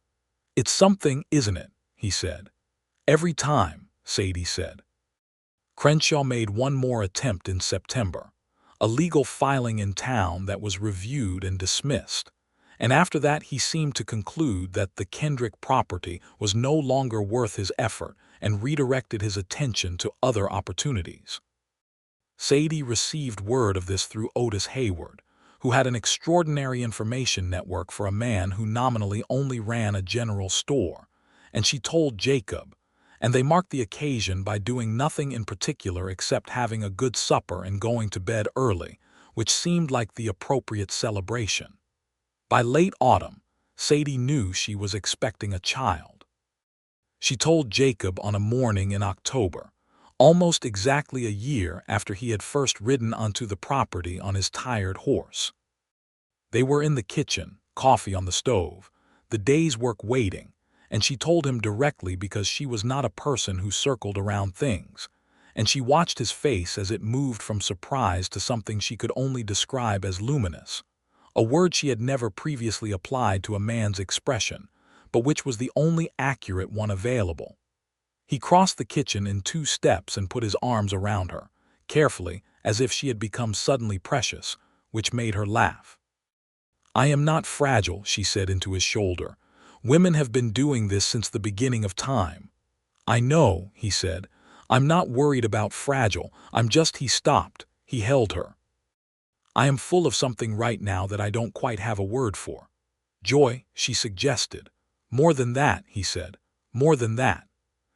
"It's something, isn't it?" he said. "Every time," Sadie said. Crenshaw made one more attempt in September, a legal filing in town that was reviewed and dismissed, and after that he seemed to conclude that the Kendrick property was no longer worth his effort and redirected his attention to other opportunities. Sadie received word of this through Otis Hayward, who had an extraordinary information network for a man who nominally only ran a general store, and she told Jacob, and they marked the occasion by doing nothing in particular except having a good supper and going to bed early, which seemed like the appropriate celebration. By late autumn, Sadie knew she was expecting a child. She told Jacob on a morning in October, almost exactly a year after he had first ridden onto the property on his tired horse. They were in the kitchen, coffee on the stove, the day's work waiting, and she told him directly because she was not a person who circled around things, and she watched his face as it moved from surprise to something she could only describe as luminous, a word she had never previously applied to a man's expression, but which was the only accurate one available. He crossed the kitchen in 2 steps and put his arms around her, carefully, as if she had become suddenly precious, which made her laugh. "I am not fragile," she said into his shoulder. "Women have been doing this since the beginning of time." "I know," he said. "I'm not worried about fragile, I'm just—" He stopped. He held her. "I am full of something right now that I don't quite have a word for." "Joy," she suggested. "More than that," he said. "More than that."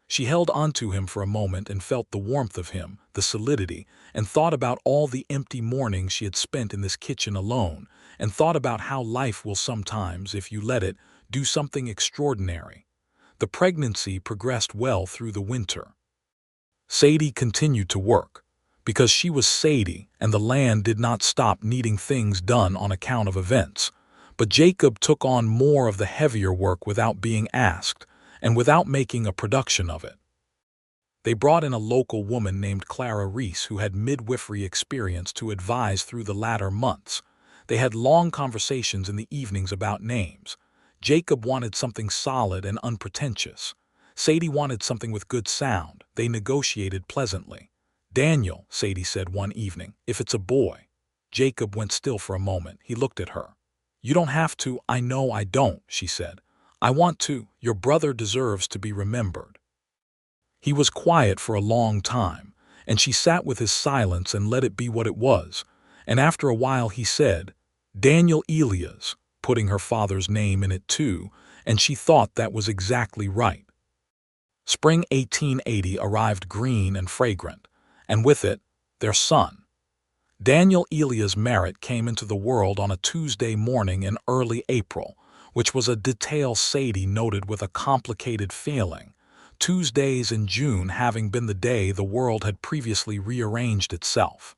She held onto him for a moment and felt the warmth of him, the solidity, and thought about all the empty mornings she had spent in this kitchen alone, and thought about how life will sometimes, if you let it, do something extraordinary. The pregnancy progressed well through the winter. Sadie continued to work, because she was Sadie and the land did not stop needing things done on account of events. But Jacob took on more of the heavier work without being asked, and without making a production of it. They brought in a local woman named Clara Reese who had midwifery experience to advise through the latter months. They had long conversations in the evenings about names. Jacob wanted something solid and unpretentious. Sadie wanted something with good sound. They negotiated pleasantly. "Daniel," Sadie said one evening, "if it's a boy." Jacob went still for a moment. He looked at her. "You don't have to." "I know I don't," she said. "I want to. Your brother deserves to be remembered." He was quiet for a long time, and she sat with his silence and let it be what it was, and after a while he said, "Daniel Elias," putting her father's name in it too, and she thought that was exactly right. Spring 1880 arrived green and fragrant, and with it, their son. Daniel Elias Merritt came into the world on a Tuesday morning in early April, which was a detail Sadie noted with a complicated feeling, Tuesdays in June having been the day the world had previously rearranged itself.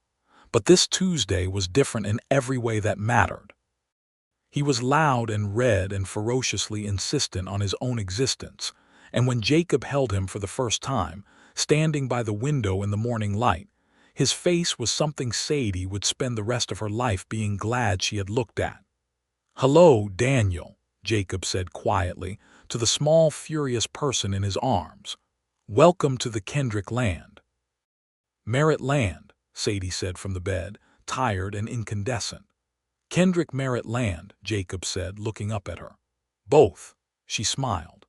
But this Tuesday was different in every way that mattered. He was loud and red and ferociously insistent on his own existence, and when Jacob held him for the first time, standing by the window in the morning light, his face was something Sadie would spend the rest of her life being glad she had looked at. "Hello, Daniel," Jacob said quietly to the small, furious person in his arms. "Welcome to the Kendrick land." "Merritt land," Sadie said from the bed, tired and incandescent. "Kendrick Merritt land," Jacob said, looking up at her. "Both," she smiled.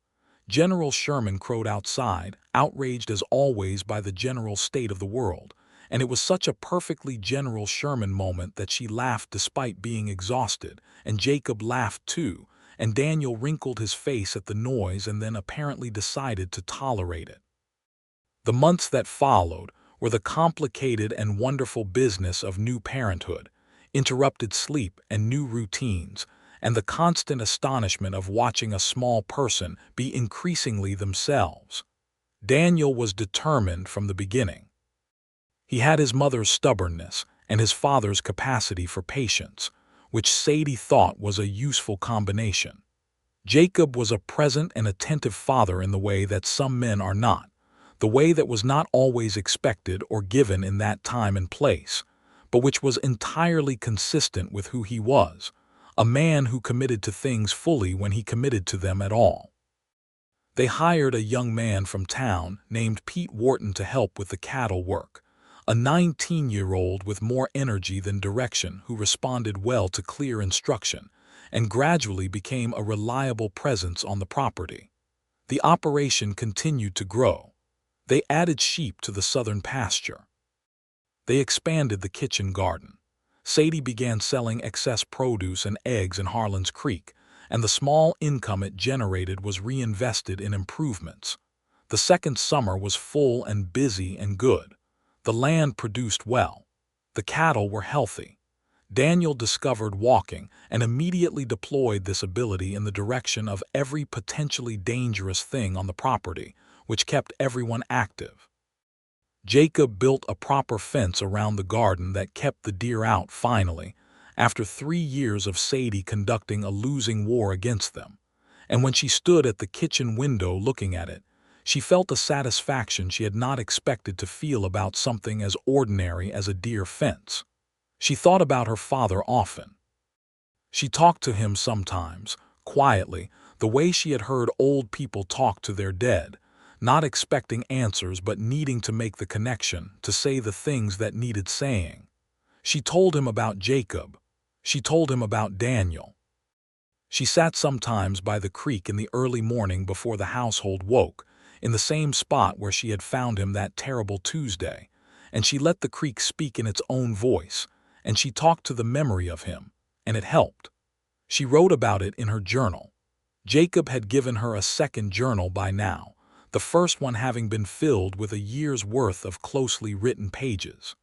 General Sherman crowed outside, outraged as always by the general state of the world, and it was such a perfectly General Sherman moment that she laughed despite being exhausted, and Jacob laughed too, and Daniel wrinkled his face at the noise and then apparently decided to tolerate it. The months that followed were the complicated and wonderful business of new parenthood, interrupted sleep and new routines, and the constant astonishment of watching a small person be increasingly themselves. Daniel was determined from the beginning. He had his mother's stubbornness, and his father's capacity for patience, which Sadie thought was a useful combination. Jacob was a present and attentive father in the way that some men are not, the way that was not always expected or given in that time and place, but which was entirely consistent with who he was, a man who committed to things fully when he committed to them at all. They hired a young man from town named Pete Wharton to help with the cattle work, a 19-year-old with more energy than direction who responded well to clear instruction and gradually became a reliable presence on the property. The operation continued to grow. They added sheep to the southern pasture. They expanded the kitchen garden. Sadie began selling excess produce and eggs in Harlan's Creek, and the small income it generated was reinvested in improvements. The second summer was full and busy and good. The land produced well. The cattle were healthy. Daniel discovered walking and immediately deployed this ability in the direction of every potentially dangerous thing on the property, which kept everyone active. Jacob built a proper fence around the garden that kept the deer out finally, after 3 years of Sadie conducting a losing war against them. And when she stood at the kitchen window looking at it, she felt a satisfaction she had not expected to feel about something as ordinary as a deer fence. She thought about her father often. She talked to him sometimes, quietly, the way she had heard old people talk to their dead, not expecting answers but needing to make the connection, to say the things that needed saying. She told him about Jacob. She told him about Daniel. She sat sometimes by the creek in the early morning before the household woke, in the same spot where she had found him that terrible Tuesday, and she let the creek speak in its own voice, and she talked to the memory of him, and it helped. She wrote about it in her journal. Jacob had given her a second journal by now, the first one having been filled with a year's worth of closely written pages.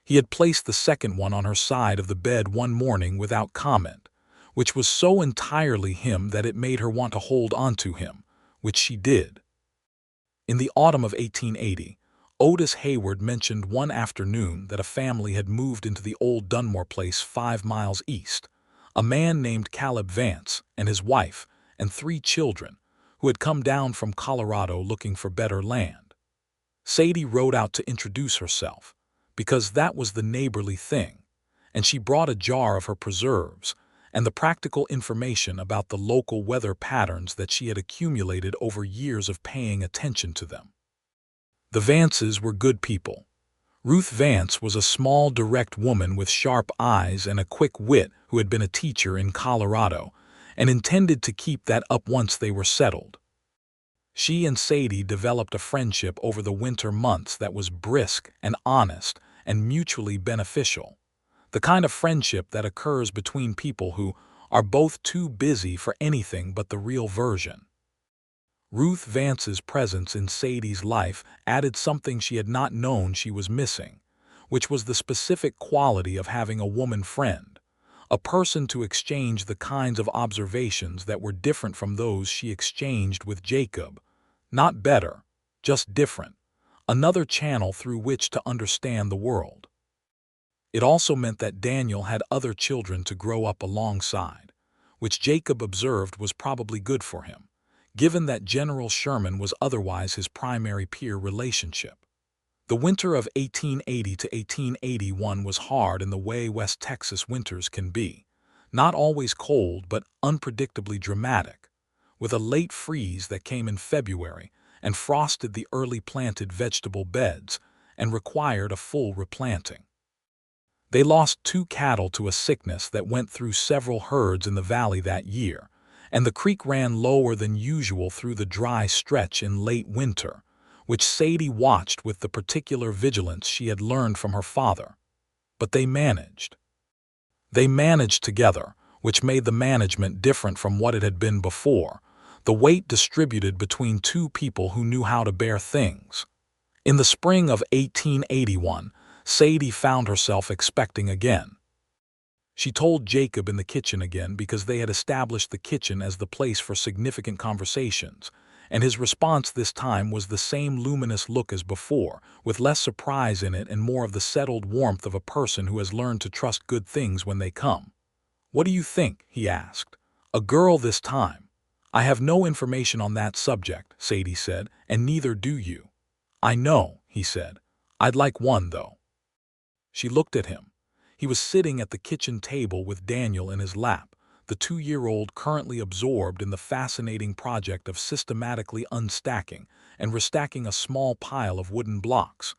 He had placed the second one on her side of the bed one morning without comment, which was so entirely him that it made her want to hold on to him, which she did. In the autumn of 1880, Otis Hayward mentioned one afternoon that a family had moved into the old Dunmore place 5 miles east, a man named Caleb Vance and his wife and 3 children, who had come down from Colorado looking for better land. Sadie rode out to introduce herself, because that was the neighborly thing, and she brought a jar of her preserves and the practical information about the local weather patterns that she had accumulated over years of paying attention to them. The Vances were good people. Ruth Vance was a small, direct woman with sharp eyes and a quick wit who had been a teacher in Colorado and intended to keep that up once they were settled. She and Sadie developed a friendship over the winter months that was brisk and honest and mutually beneficial, the kind of friendship that occurs between people who are both too busy for anything but the real version. Ruth Vance's presence in Sadie's life added something she had not known she was missing, which was the specific quality of having a woman friend, a person to exchange the kinds of observations that were different from those she exchanged with Jacob. Not better, just different, another channel through which to understand the world. It also meant that Daniel had other children to grow up alongside, which Jacob observed was probably good for him, given that General Sherman was otherwise his primary peer relationship. The winter of 1880 to 1881 was hard in the way West Texas winters can be, not always cold but unpredictably dramatic, with a late freeze that came in February and frosted the early planted vegetable beds and required a full replanting. They lost 2 cattle to a sickness that went through several herds in the valley that year, and the creek ran lower than usual through the dry stretch in late winter, which Sadie watched with the particular vigilance she had learned from her father. But they managed. They managed together, which made the management different from what it had been before, the weight distributed between 2 people who knew how to bear things. In the spring of 1881, Sadie found herself expecting again. She told Jacob in the kitchen again because they had established the kitchen as the place for significant conversations, and his response this time was the same luminous look as before, with less surprise in it and more of the settled warmth of a person who has learned to trust good things when they come. "What do you think?" he asked. "A girl this time." "I have no information on that subject," Sadie said, "and neither do you." "I know," he said. "I'd like one, though." She looked at him. He was sitting at the kitchen table with Daniel in his lap, the 2-year-old currently absorbed in the fascinating project of systematically unstacking and restacking a small pile of wooden blocks.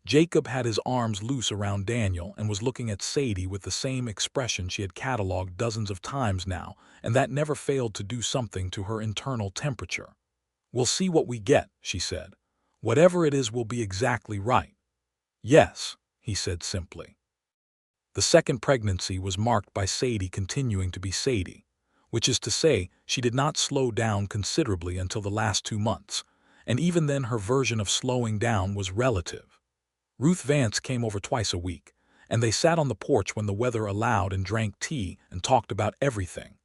Jacob had his arms loose around Daniel and was looking at Sadie with the same expression she had catalogued dozens of times now, and that never failed to do something to her internal temperature. "We'll see what we get," she said. "Whatever it is will be exactly right." "Yes," he said simply. The second pregnancy was marked by Sadie continuing to be Sadie, which is to say, she did not slow down considerably until the last 2 months, and even then her version of slowing down was relative. Ruth Vance came over twice a week, and they sat on the porch when the weather allowed and drank tea and talked about everything: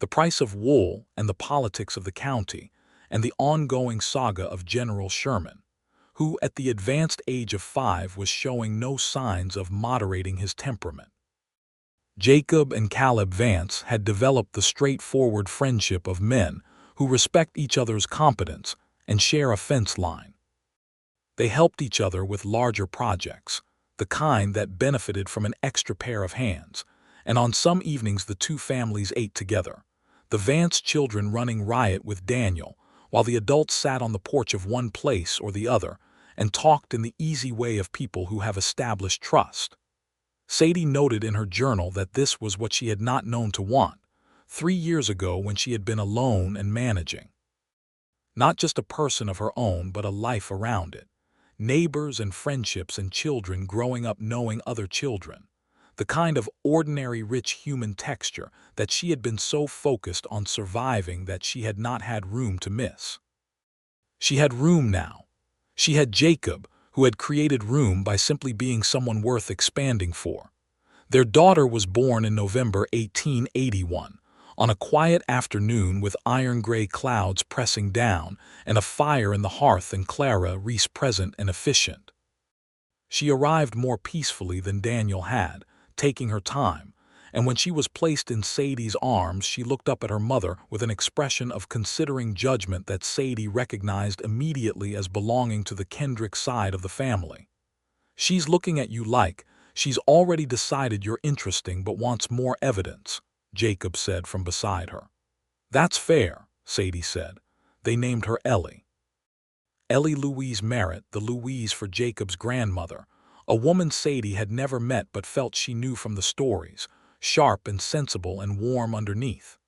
the price of wool and the politics of the county, and the ongoing saga of General Sherman, who at the advanced age of 5 was showing no signs of moderating his temperament. Jacob and Caleb Vance had developed the straightforward friendship of men who respect each other's competence and share a fence line. They helped each other with larger projects, the kind that benefited from an extra pair of hands, and on some evenings the two families ate together, the Vance children running riot with Daniel, while the adults sat on the porch of one place or the other and talked in the easy way of people who have established trust. Sadie noted in her journal that this was what she had not known to want 3 years ago when she had been alone and managing. Not just a person of her own, but a life around it. Neighbors and friendships and children growing up knowing other children. The kind of ordinary rich human texture that she had been so focused on surviving that she had not had room to miss. She had room now. She had Jacob, who had created room by simply being someone worth expanding for. Their daughter was born in November 1881, on a quiet afternoon with iron-gray clouds pressing down and a fire in the hearth and Clara Reese present and efficient. She arrived more peacefully than Daniel had, taking her time, and when she was placed in Sadie's arms she looked up at her mother with an expression of considering judgment that Sadie recognized immediately as belonging to the Kendrick side of the family. "She's looking at you like she's already decided you're interesting but wants more evidence," Jacob said from beside her. "That's fair," Sadie said. They named her Ellie. Ellie Louise Merritt, the Louise for Jacob's grandmother, a woman Sadie had never met but felt she knew from the stories, sharp and sensible and warm underneath.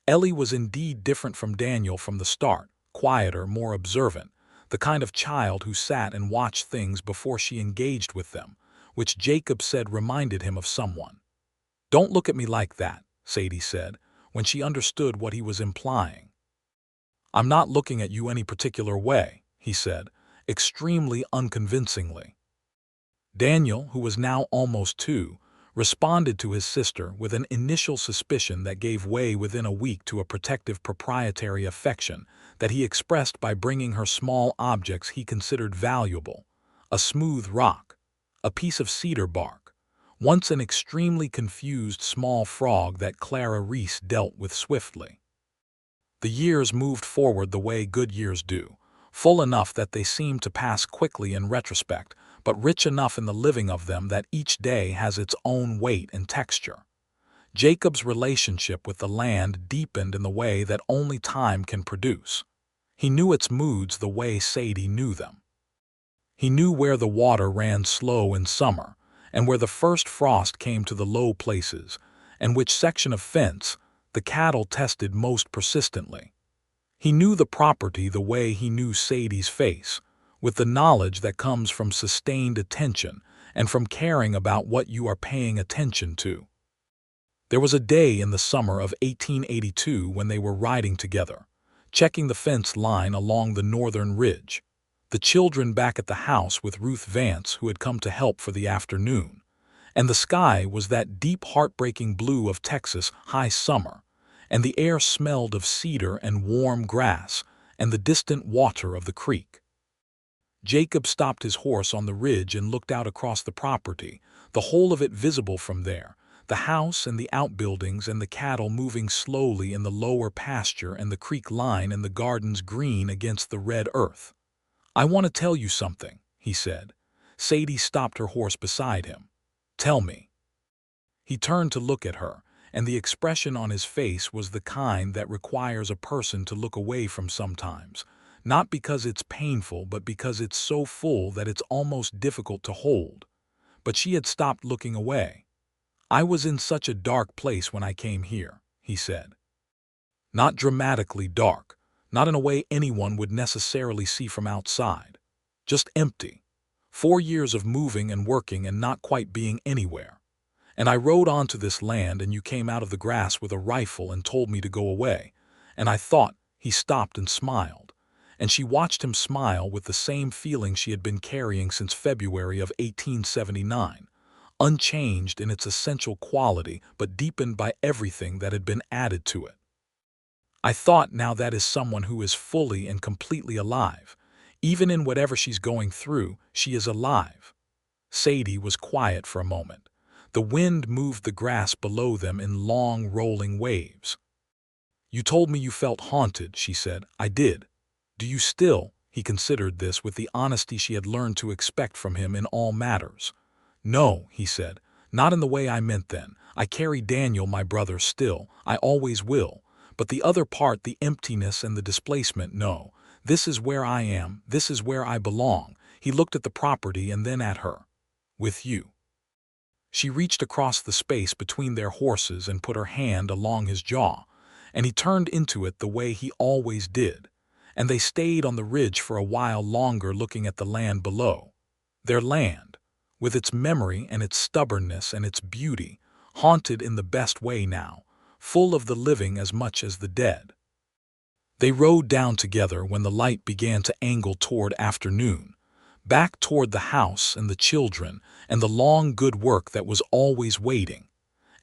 Ellie was indeed different from Daniel from the start, quieter, more observant, the kind of child who sat and watched things before she engaged with them, which Jacob said reminded him of someone. "Don't look at me like that," Sadie said, when she understood what he was implying. "I'm not looking at you any particular way," he said, extremely unconvincingly. Daniel, who was now almost 2, responded to his sister with an initial suspicion that gave way within a week to a protective proprietary affection that he expressed by bringing her small objects he considered valuable: a smooth rock, a piece of cedar bark, once an extremely confused small frog that Clara Reese dealt with swiftly. The years moved forward the way good years do, full enough that they seem to pass quickly in retrospect, but rich enough in the living of them that each day has its own weight and texture. Jacob's relationship with the land deepened in the way that only time can produce. He knew its moods the way Sadie knew them. He knew where the water ran slow in summer, and where the first frost came to the low places, and which section of fence the cattle tested most persistently. He knew the property the way he knew Sadie's face, with the knowledge that comes from sustained attention and from caring about what you are paying attention to. There was a day in the summer of 1882 when they were riding together, checking the fence line along the northern ridge, the children back at the house with Ruth Vance, who had come to help for the afternoon, and the sky was that deep heartbreaking blue of Texas high summer, and the air smelled of cedar and warm grass and the distant water of the creek. Jacob stopped his horse on the ridge and looked out across the property, the whole of it visible from there, the house and the outbuildings and the cattle moving slowly in the lower pasture and the creek line and the gardens green against the red earth. "I want to tell you something," he said. Sadie stopped her horse beside him. "Tell me." He turned to look at her, and the expression on his face was the kind that requires a person to look away from sometimes, not because it's painful but because it's so full that it's almost difficult to hold. But she had stopped looking away. "I was in such a dark place when I came here," he said. Not dramatically dark, not in a way anyone would necessarily see from outside. Just empty. 4 years of moving and working and not quite being anywhere. And I rode onto this land and you came out of the grass with a rifle and told me to go away. And I thought," he stopped and smiled. And she watched him smile with the same feeling she had been carrying since February of 1879, unchanged in its essential quality but deepened by everything that had been added to it. "I thought now that is someone who is fully and completely alive. Even in whatever she's going through, she is alive." Sadie was quiet for a moment. The wind moved the grass below them in long, rolling waves. "You told me you felt haunted," she said. "I did. Do you still?" He considered this with the honesty she had learned to expect from him in all matters. "No," he said, "not in the way I meant then. I carry Daniel, my brother, still. I always will. But the other part, the emptiness and the displacement, no. This is where I am. This is where I belong." He looked at the property and then at her. "With you." She reached across the space between their horses and put her hand along his jaw, and he turned into it the way he always did, and they stayed on the ridge for a while longer looking at the land below. Their land, with its memory and its stubbornness and its beauty, haunted in the best way now, full of the living as much as the dead. They rode down together when the light began to angle toward afternoon, back toward the house and the children and the long good work that was always waiting,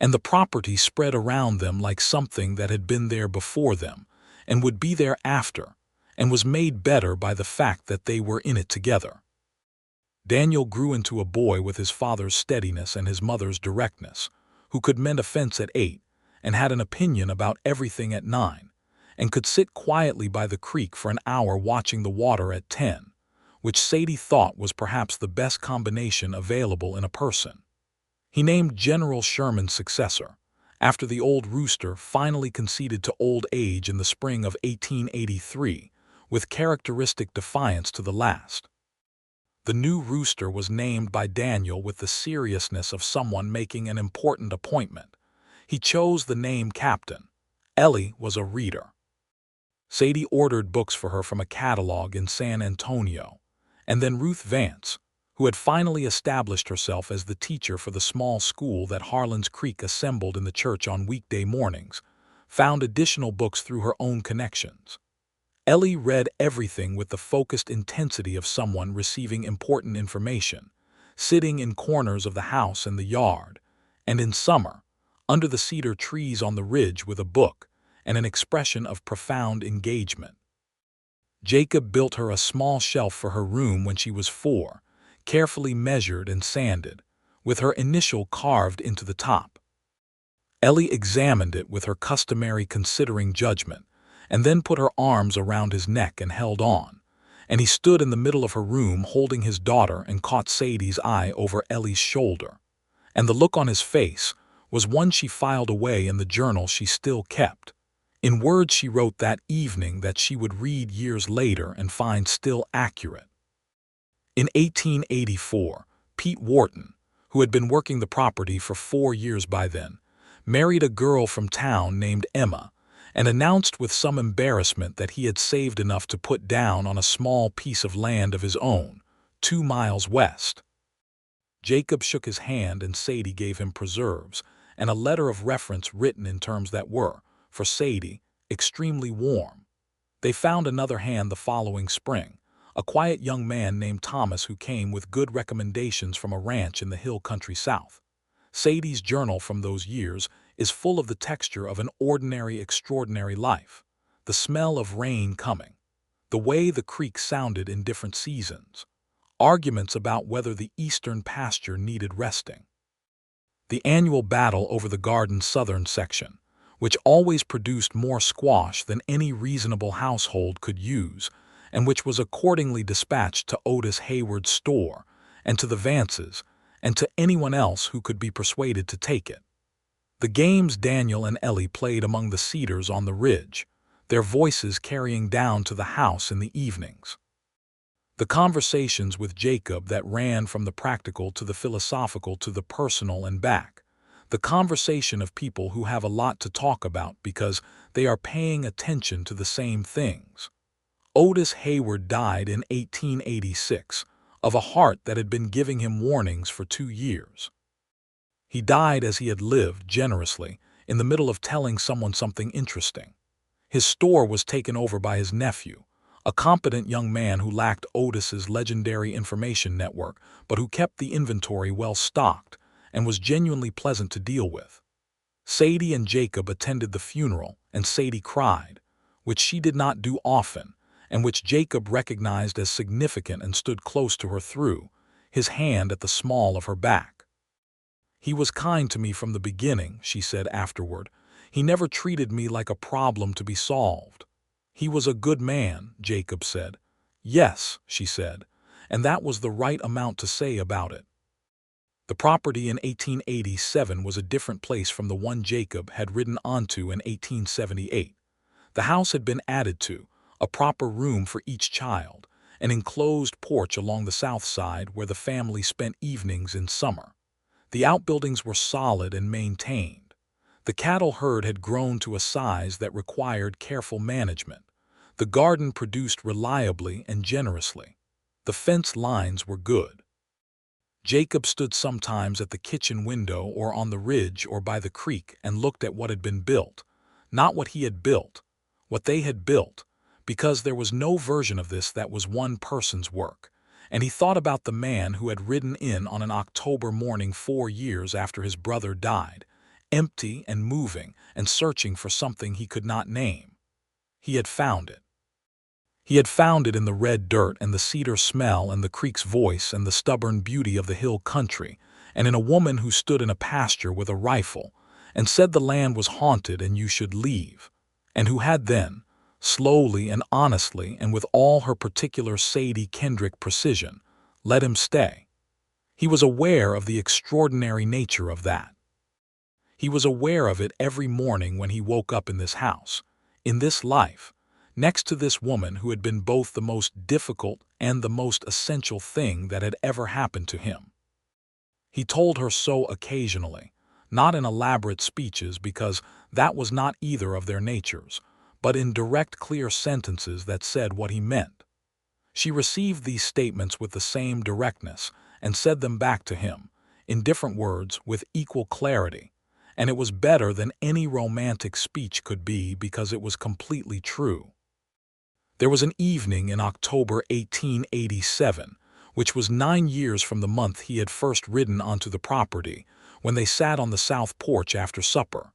and the property spread around them like something that had been there before them and would be there after, and was made better by the fact that they were in it together. Daniel grew into a boy with his father's steadiness and his mother's directness, who could mend a fence at 8 and had an opinion about everything at 9, and could sit quietly by the creek for an hour watching the water at 10, which Sadie thought was perhaps the best combination available in a person. He named General Sherman's successor, after the old rooster finally conceded to old age in the spring of 1883, with characteristic defiance to the last. The new rooster was named by Daniel with the seriousness of someone making an important appointment. He chose the name Captain. Ellie was a reader. Sadie ordered books for her from a catalog in San Antonio, and then Ruth Vance, who had finally established herself as the teacher for the small school that Harlan's Creek assembled in the church on weekday mornings, found additional books through her own connections. Ellie read everything with the focused intensity of someone receiving important information, sitting in corners of the house and the yard, and in summer, under the cedar trees on the ridge with a book and an expression of profound engagement. Jacob built her a small shelf for her room when she was 4, carefully measured and sanded, with her initial carved into the top. Ellie examined it with her customary considering judgment, and then put her arms around his neck and held on, and he stood in the middle of her room holding his daughter and caught Sadie's eye over Ellie's shoulder, and the look on his face was one she filed away in the journal she still kept, in words she wrote that evening that she would read years later and find still accurate. In 1884, Pete Wharton, who had been working the property for 4 years by then, married a girl from town named Emma, and announced with some embarrassment that he had saved enough to put down on a small piece of land of his own, 2 miles west. Jacob shook his hand and Sadie gave him preserves and a letter of reference written in terms that were, for Sadie, extremely warm. They found another hand the following spring, a quiet young man named Thomas who came with good recommendations from a ranch in the hill country south. Sadie's journal from those years is full of the texture of an ordinary, extraordinary life, the smell of rain coming, the way the creek sounded in different seasons, arguments about whether the eastern pasture needed resting, the annual battle over the garden's southern section, which always produced more squash than any reasonable household could use, and which was accordingly dispatched to Otis Hayward's store, and to the Vances, and to anyone else who could be persuaded to take it. The games Daniel and Ellie played among the cedars on the ridge, their voices carrying down to the house in the evenings. The conversations with Jacob that ran from the practical to the philosophical to the personal and back. The conversation of people who have a lot to talk about because they are paying attention to the same things. Otis Hayward died in 1886 of a heart that had been giving him warnings for 2 years. He died as he had lived generously, in the middle of telling someone something interesting. His store was taken over by his nephew, a competent young man who lacked Otis's legendary information network, but who kept the inventory well stocked and was genuinely pleasant to deal with. Sadie and Jacob attended the funeral, and Sadie cried, which she did not do often, and which Jacob recognized as significant and stood close to her through, his hand at the small of her back. "He was kind to me from the beginning," she said afterward. "He never treated me like a problem to be solved." "He was a good man," Jacob said. "Yes," she said, and that was the right amount to say about it. The property in 1887 was a different place from the one Jacob had ridden onto in 1878. The house had been added to, a proper room for each child, an enclosed porch along the south side where the family spent evenings in summer. The outbuildings were solid and maintained. The cattle herd had grown to a size that required careful management. The garden produced reliably and generously. The fence lines were good. Jacob stood sometimes at the kitchen window or on the ridge or by the creek and looked at what had been built, not what he had built, what they had built, because there was no version of this that was one person's work, and he thought about the man who had ridden in on an October morning 4 years after his brother died, empty and moving and searching for something he could not name. He had found it. He had found it in the red dirt and the cedar smell and the creek's voice and the stubborn beauty of the hill country, and in a woman who stood in a pasture with a rifle and said the land was haunted and you should leave, and who had then, slowly and honestly and with all her particular Sadie Kendrick precision, let him stay. He was aware of the extraordinary nature of that. He was aware of it every morning when he woke up in this house, in this life, next to this woman who had been both the most difficult and the most essential thing that had ever happened to him. He told her so occasionally, not in elaborate speeches because that was not either of their natures, but in direct, clear sentences that said what he meant. She received these statements with the same directness and said them back to him, in different words, with equal clarity, and it was better than any romantic speech could be because it was completely true. There was an evening in October 1887, which was 9 years from the month he had first ridden onto the property, when they sat on the south porch after supper.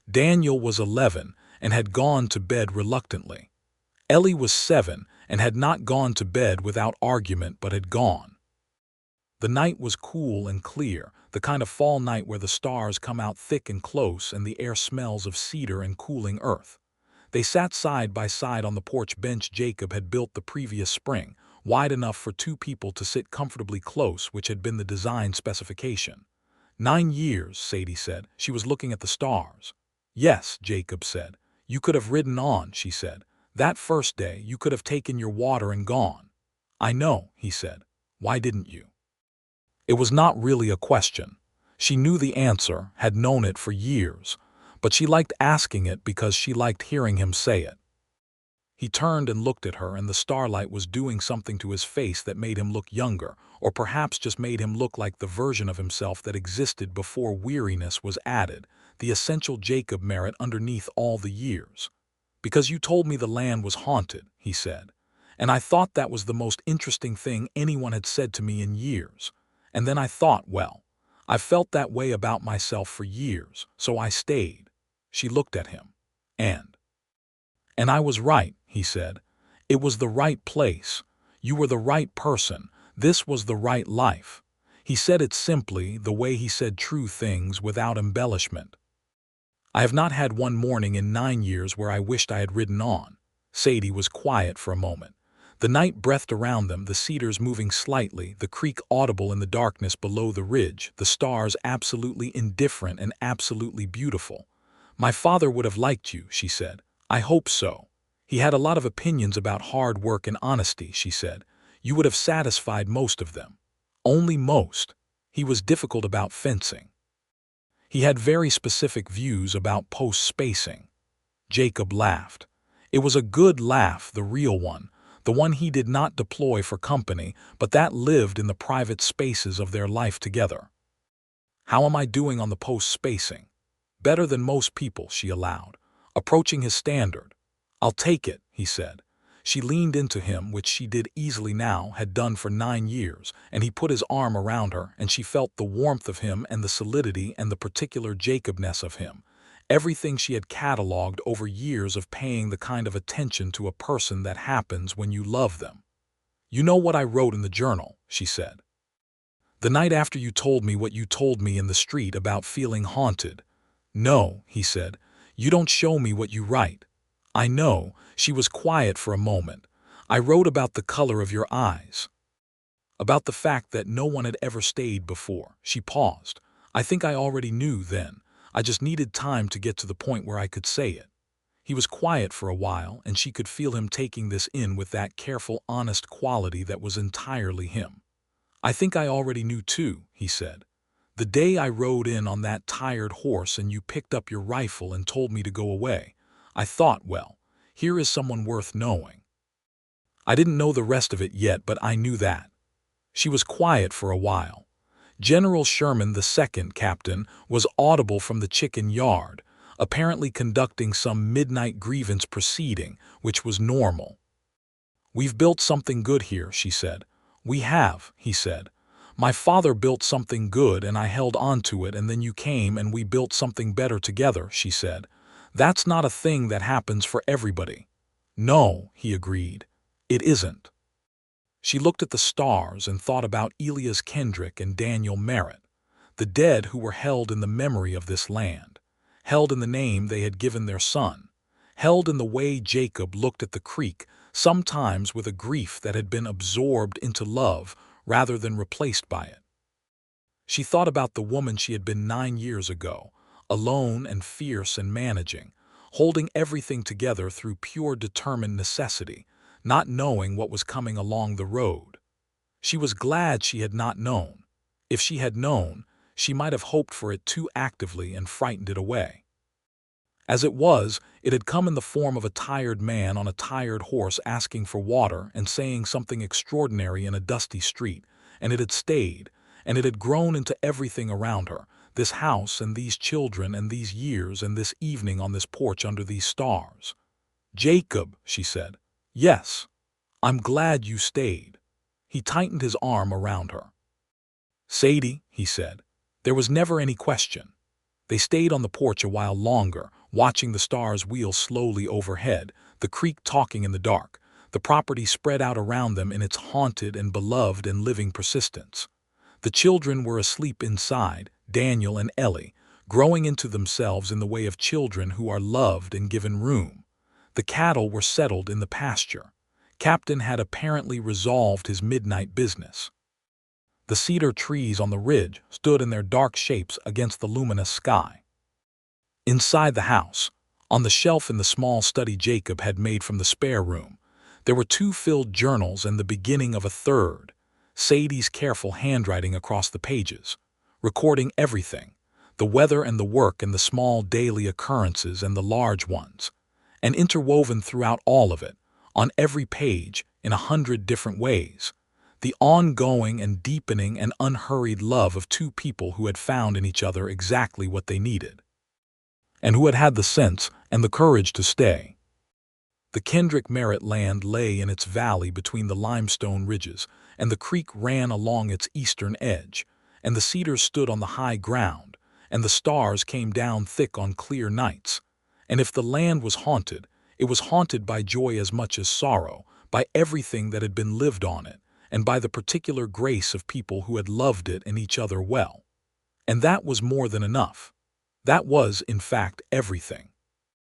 Daniel was 11 and had gone to bed reluctantly. Ellie was 7 and had not gone to bed without argument but had gone. The night was cool and clear, the kind of fall night where the stars come out thick and close and the air smells of cedar and cooling earth. They sat side by side on the porch bench Jacob had built the previous spring, wide enough for 2 people to sit comfortably close, which had been the design specification. 9 years, Sadie said. She was looking at the stars. "Yes," Jacob said. "You could have ridden on," she said. "That first day you could have taken your water and gone." "I know," he said. "Why didn't you?" It was not really a question. She knew the answer, had known it for years, but she liked asking it because she liked hearing him say it. He turned and looked at her, and the starlight was doing something to his face that made him look younger, or perhaps just made him look like the version of himself that existed before weariness was added, the essential Jacob Merritt underneath all the years. "Because you told me the land was haunted," he said, "and I thought that was the most interesting thing anyone had said to me in years. And then I thought, well, I've felt that way about myself for years, so I stayed." She looked at him. And I was right," he said, It was the right place. You were the right person. This was the right life. He said it simply, the way he said true things without embellishment. I have not had one morning in 9 years where I wished I had ridden on. Sadie was quiet for a moment. The night breathed around them, the cedars moving slightly, the creek audible in the darkness below the ridge, the stars absolutely indifferent and absolutely beautiful. My father would have liked you, she said. I hope so. He had a lot of opinions about hard work and honesty, she said. You would have satisfied most of them. Only most. He was difficult about fencing. He had very specific views about post-spacing. Jacob laughed. It was a good laugh, the real one, the one he did not deploy for company, but that lived in the private spaces of their life together. How am I doing on the post-spacing? Better than most people, she allowed, approaching his standard. I'll take it, he said. She leaned into him, which she did easily now, had done for 9 years, and he put his arm around her, and she felt the warmth of him and the solidity and the particular Jacobness of him. Everything she had catalogued over years of paying the kind of attention to a person that happens when you love them. You know what I wrote in the journal, she said. The night after you told me what you told me in the street about feeling haunted. No, he said, you don't show me what you write. I know. She was quiet for a moment. I wrote about the color of your eyes. About the fact that no one had ever stayed before. She paused. I think I already knew then. I just needed time to get to the point where I could say it. He was quiet for a while, and she could feel him taking this in with that careful, honest quality that was entirely him. I think I already knew too, he said. The day I rode in on that tired horse and you picked up your rifle and told me to go away, I thought, well, here is someone worth knowing. I didn't know the rest of it yet, but I knew that. She was quiet for a while. General Sherman II, Captain, was audible from the chicken yard, apparently conducting some midnight grievance proceeding, which was normal. We've built something good here, she said. We have, he said. My father built something good and I held on to it, and then you came and we built something better together, she said. That's not a thing that happens for everybody. No, he agreed. It isn't. She looked at the stars and thought about Elias Kendrick and Daniel Merritt, the dead who were held in the memory of this land, held in the name they had given their son, held in the way Jacob looked at the creek, sometimes with a grief that had been absorbed into love rather than replaced by it. She thought about the woman she had been 9 years ago, alone and fierce and managing, holding everything together through pure determined necessity, not knowing what was coming along the road. She was glad she had not known. If she had known, she might have hoped for it too actively and frightened it away. As it was, it had come in the form of a tired man on a tired horse asking for water and saying something extraordinary in a dusty street, and it had stayed, and it had grown into everything around her, this house and these children and these years and this evening on this porch under these stars. Jacob, she said. Yes, I'm glad you stayed. He tightened his arm around her. Sadie, he said. There was never any question. They stayed on the porch a while longer, watching the stars wheel slowly overhead, the creek talking in the dark, the property spread out around them in its haunted and beloved and living persistence. The children were asleep inside, Daniel and Ellie, growing into themselves in the way of children who are loved and given room. The cattle were settled in the pasture. Captain had apparently resolved his midnight business. The cedar trees on the ridge stood in their dark shapes against the luminous sky. Inside the house, on the shelf in the small study Jacob had made from the spare room, there were 2 filled journals and the beginning of a third, Sadie's careful handwriting across the pages, recording everything, the weather and the work and the small daily occurrences and the large ones, and interwoven throughout all of it, on every page, in 100 different ways, the ongoing and deepening and unhurried love of 2 people who had found in each other exactly what they needed, and who had had the sense and the courage to stay. The Kendrick Merritt land lay in its valley between the limestone ridges, and the creek ran along its eastern edge, and the cedars stood on the high ground, and the stars came down thick on clear nights. And if the land was haunted, it was haunted by joy as much as sorrow, by everything that had been lived on it, and by the particular grace of people who had loved it and each other well. And that was more than enough. That was, in fact, everything.